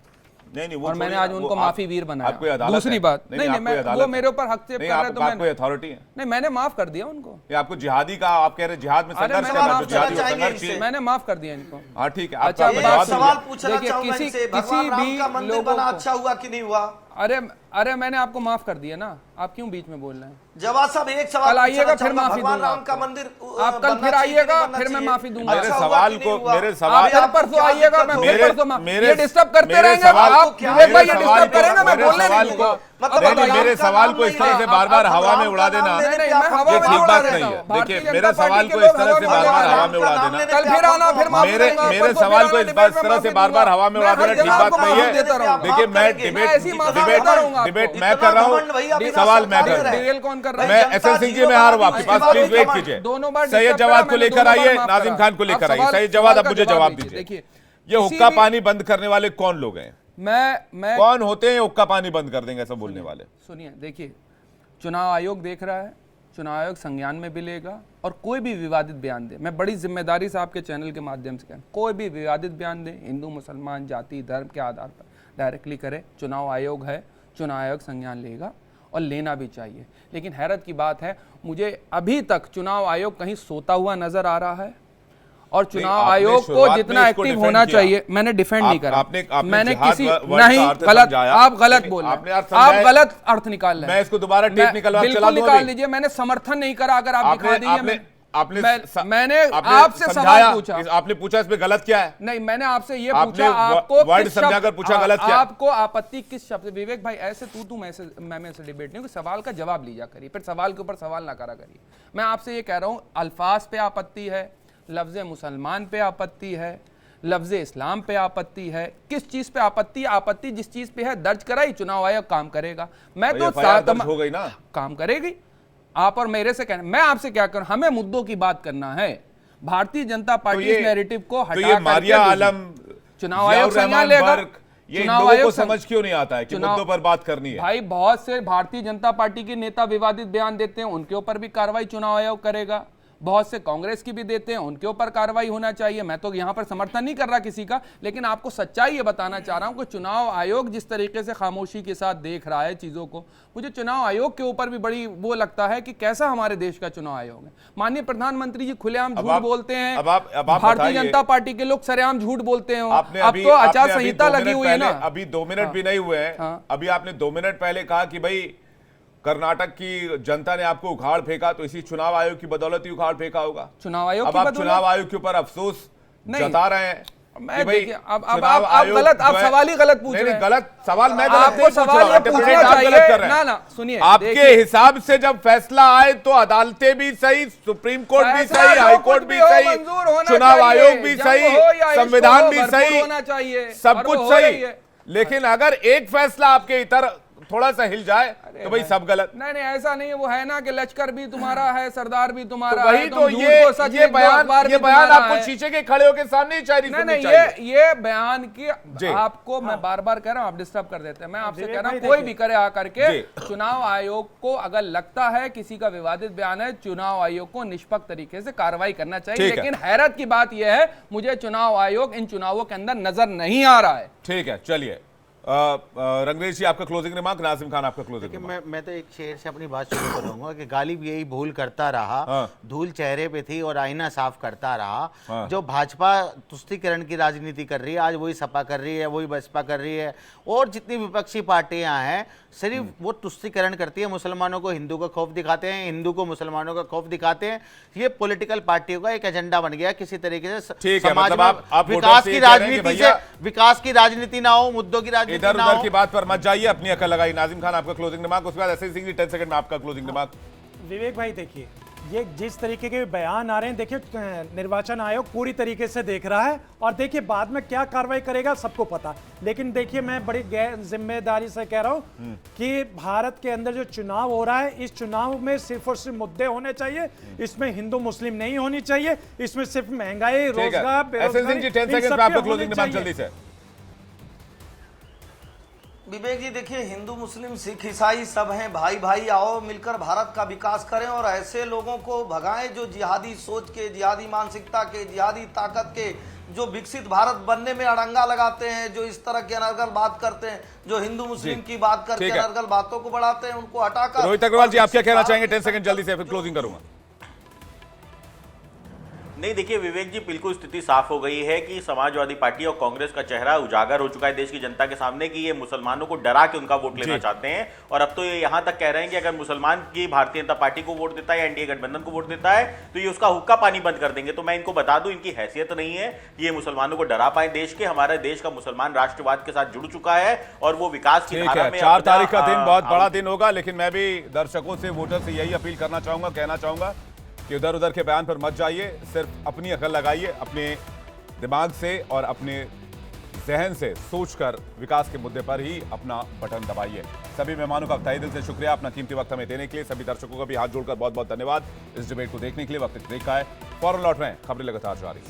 नहीं वो और मैंने आज उनको माफी वीर बनाया। दूसरी बात नहीं, मैं वो मेरे ऊपर हस्तक्षेप कर रहे, तो मैं अथॉरिटी है नहीं, मैंने माफ कर दिया उनको। ये आपको जिहादी का, आप कह रहे जिहाद में संघर्ष करना, तो जिहादी संघर्ष ही। मैंने माफ कर दिया इनको। हाँ ठीक है। अच्छा, सवाल पूछना देखिए, चाहूंगा किसी इनसे, भगवान राम का मंदिर बना अच्छा हुआ कि नहीं हुआ? अरे मैंने आपको माफ कर दिया ना, आप क्यों बीच में बोल रहे हैं? जवाब साहब एक सवाल कल आइएगा फिर माफी भगवान दूंगा राम का मंदिर आप कल फिर आइएगा फिर मैं माफी दूंगा। मेरे सवाल को, मेरे सवाल, फिर परसों आइएगा, मैं फिर परसों मेरे डिस्टर्ब करते रहेंगे आप, विवेक भाई ये डिस्टर्ब करें ना, मैं बोलने नहीं दूंगा। मेरे सवाल को इस तरह से बार बार हवा में उड़ा देना ये ठीक बात नहीं है। देखिए मेरे सवाल को इस तरह से बार बार हवा में उड़ा देना, कल फिर आना, फिर मेरे सवाल को इस तरह से बार बार हवा में उड़ा देना ठीक बात नहीं है। देखिए मैं डिबेट मैं कर रहा हूँ, सवाल मैं कर रहा हूँ। मैं एहसन सिंह जी, मैं आ रहा हूँ आपके पास, प्लीज वेट कीजिए। सैयद जवाद को लेकर आइए, नाजिम खान को लेकर आइए। सैयद जवाद अब मुझे जवाब दीजिए, ये हुक्का पानी बंद करने वाले कौन लोग हैं? मैं कौन होते हैं हुक्का पानी बंद कर देंगे ऐसा बोलने वाले? सुनिए, देखिए चुनाव आयोग देख रहा है, चुनाव आयोग संज्ञान में भी लेगा, और कोई भी विवादित बयान दे, मैं बड़ी जिम्मेदारी से आपके चैनल के माध्यम से कह रहा हूं, कोई भी विवादित बयान दे हिंदू मुसलमान जाति धर्म के आधार पर डायरेक्टली करे, चुनाव आयोग है, चुनाव आयोग संज्ञान लेगा और लेना भी चाहिए। लेकिन हैरत की बात है, मुझे अभी तक चुनाव आयोग कहीं सोता हुआ नजर आ रहा है, और चुनाव आयोग को जितना एक्टिव होना चाहिए, मैंने डिफेंड नहीं करा, मैंने किसी नहीं गलत, आप गलत बोल रहे हैं, आप गलत अर्थ निकाल रहे हैं। मैं इसको दोबारा टेप बिल्कुल निकाल लीजिए, मैंने समर्थन नहीं करा, अगर आप दिखा दीजिए। मैंने आपसे सवाल पूछा, आपने पूछा इसमें गलत क्या है? नहीं, मैंने आपसे ये पूछा, आपको वर्ड समझाकर पूछा गलत क्या? आपको आपत्ति किस शब्द? विवेक भाई ऐसे तू मैं ऐसे डिबेट नहीं, सवाल का जवाब लीजा करिए, फिर सवाल के ऊपर सवाल ना करा करिए। मैं आपसे ये कह रहा हूँ, अल्फाज पे आपत्ति है, लफ्ज़ मुसलमान पे आपत्ति है, लफ्ज़ इस्लाम पे आपत्ति है, किस चीज पे आपत्ति? आपत्ति जिस चीज पे है दर्ज कराई, चुनाव आयोग काम करेगा। मैं तो हो गई ना, काम करेगी। आप और मेरे से कहना, मैं आपसे क्या करूं, हमें मुद्दों की बात करना है। भारतीय जनता पार्टी इस नैरेटिव को हटा मारिया आलम, चुनाव आयोग संज्ञान लेगा। ये लोगों को समझ क्यों नहीं आता है कि मुद्दों पर बात करनी है? भाई बहुत से भारतीय जनता पार्टी के नेता विवादित बयान देते हैं, उनके ऊपर भी कार्रवाई चुनाव आयोग करेगा। बहुत से कांग्रेस की भी देते हैं, उनके ऊपर कार्रवाई होना चाहिए। मैं तो यहां पर समर्थन नहीं कर रहा किसी का, लेकिन आपको सच्चाई ये बताना चाह रहा हूं कि चुनाव आयोग जिस तरीके से खामोशी के साथ देख रहा है चीजों को, मुझे चुनाव आयोग के ऊपर भी बड़ी वो लगता है कि कैसा हमारे देश का चुनाव आयोग है। माननीय प्रधानमंत्री जी खुलेआम झूठ बोलते हैं, भारतीय जनता पार्टी के लोग सरेआम झूठ बोलते हैं। अब तो आचार संहिता लगी हुई है ना, अभी 2 मिनट भी नहीं हुए हैं, अभी आपने 2 मिनट पहले कहा कि भाई कर्नाटक की जनता ने आपको उखाड़ फेंका, तो इसी चुनाव आयोग की बदौलत ही उखाड़ फेंका होगा। चुनाव आयोग अब आप चुनाव आयोग के ऊपर अफसोस जता रहे हैं। मैं देखिए, अब आप गलत, आप सवाल ही गलत पूछ रहे हैं। गलत सवाल मैं आपको सवाल ये पूछना चाहिए ना, सुनिए, आपके हिसाब से जब फैसला आए तो अदालतें भी सही, सुप्रीम कोर्ट भी सही, हाई कोर्ट भी सही, चुनाव आयोग भी सही, संविधान भी सही, सब कुछ सही। लेकिन अगर एक फैसला आपके इधर थोड़ा सा हिल जाए तो भाई सब गलत। नहीं ऐसा नहीं है, वो है ना कि लश्कर भी तुम्हारा है, सरदार भी तुम्हारा तो वही है, तो ये बयान आपको शीशे के खड़े होकर सामने ही चाहिए। ये बयान की आपको मैं बार बार कह रहा हूं, आप डिस्टर्ब कर देते हैं। मैं आपसे कह रहा हूं, कोई भी करे आकर के, चुनाव आयोग को अगर लगता है किसी का विवादित बयान है, चुनाव आयोग को निष्पक्ष तरीके से कार्रवाई करना चाहिए। लेकिन हैरत की बात यह है, मुझे चुनाव आयोग इन चुनावों के अंदर नजर नहीं आ रहा है। ठीक है, चलिए रंगरेश जी आपका क्लोजिंग रिमार्क, नाजिम खान आपका क्लोजिंग रिमार्क। मैं तो एक शेर से अपनी बात शुरू करूंगा कि गालिब यही भूल करता रहा, धूल चेहरे पे थी और आईना साफ करता रहा। जो भाजपा तुष्टीकरण की राजनीति कर रही है, आज वही सपा कर रही है, वही बसपा कर रही है, और जितनी विपक्षी पार्टियां हैं सिर्फ वो तुष्टीकरण करती है। मुसलमानों को हिंदू का खौफ दिखाते हैं, हिंदू को मुसलमानों का खौफ दिखाते हैं। ये पॉलिटिकल पार्टियों का एक एजेंडा बन गया किसी तरीके से। ठीक है, मतलब आप विकास की राजनीति से, विकास की राजनीति ना हो, मुद्दों की राजनीति इधर उधर की बात पर मत जाइए, अपनी अकल लगाई। नाजिम खान आपका क्लोजिंग रिमार्क, उसके बाद एसएन सिंह जी 10 सेकंड में आपका क्लोजिंग रिमार्क। विवेक भाई देखिए, ये जिस तरीके के बयान आ रहे हैं, देखिए निर्वाचन आयोग पूरी तरीके से देख रहा है, और देखिए बाद में क्या कार्रवाई करेगा सबको पता। लेकिन देखिए मैं बड़ी जिम्मेदारी से कह रहा हूं कि भारत के अंदर जो चुनाव हो रहा है, इस चुनाव में सिर्फ और सिर्फ मुद्दे होने चाहिए। इसमें हिंदू मुस्लिम नहीं होनी चाहिए, इसमें सिर्फ महंगाई, रोजगार, बेरोजगारी। 10 सेकंड में आपका क्लोजिंग रिमार्क जल्दी से। विवेक जी देखिए, हिंदू मुस्लिम सिख ईसाई सब हैं भाई भाई, आओ मिलकर भारत का विकास करें और ऐसे लोगों को भगाएं जो जिहादी सोच के, जिहादी मानसिकता के, जिहादी ताकत के, जो विकसित भारत बनने में अड़ंगा लगाते हैं, जो इस तरह की अनर्गल बात करते हैं, जो हिंदू मुस्लिम की बात करके अनर्गल बातों को बढ़ाते हैं, उनको हटाकर। रोहित अग्रवाल जी, आप क्या कहना चाहेंगे? 10 सेकंड जल्दी से, फिर क्लोजिंग करूंगा। नहीं, देखिए विवेक जी, बिल्कुल स्थिति साफ हो गई है कि समाजवादी पार्टी और कांग्रेस का चेहरा उजागर हो चुका है देश की जनता के सामने कि ये मुसलमानों को डरा के उनका वोट लेना चाहते हैं। और अब तो ये यहां तक कह रहे हैं कि अगर मुसलमान की भारतीय जनता पार्टी को वोट देता है या एनडीए गठबंधन को वोट देता है तो ये उसका हुक्का पानी बंद कर देंगे। तो मैं इनको बता दूं, इनकी हैसियत नहीं है कि ये मुसलमानों को डरा पाए। देश के, हमारे देश का मुसलमान राष्ट्रवाद के साथ जुड़ चुका है और वो विकास की धारा में 4 तारीख का दिन बहुत बड़ा दिन होगा, लेकिन मैं भी दर्शकों से, वोटर से यही अपील करना चाहूंगा, कहना चाहूंगा कि उधर उधर के बयान पर मत जाइए, सिर्फ अपनी अकल लगाइए, अपने दिमाग से और अपने जहन से सोचकर विकास के मुद्दे पर ही अपना बटन दबाइए। सभी मेहमानों का तहे दिल से शुक्रिया अपना कीमती वक्त हमें देने के लिए। सभी दर्शकों का भी हाथ जोड़कर बहुत बहुत धन्यवाद। इस डिबेट को देखने के लिए। वक्त ब्रेक का है, फौरन लौट रहे हैं, खबरें लगातार जारी।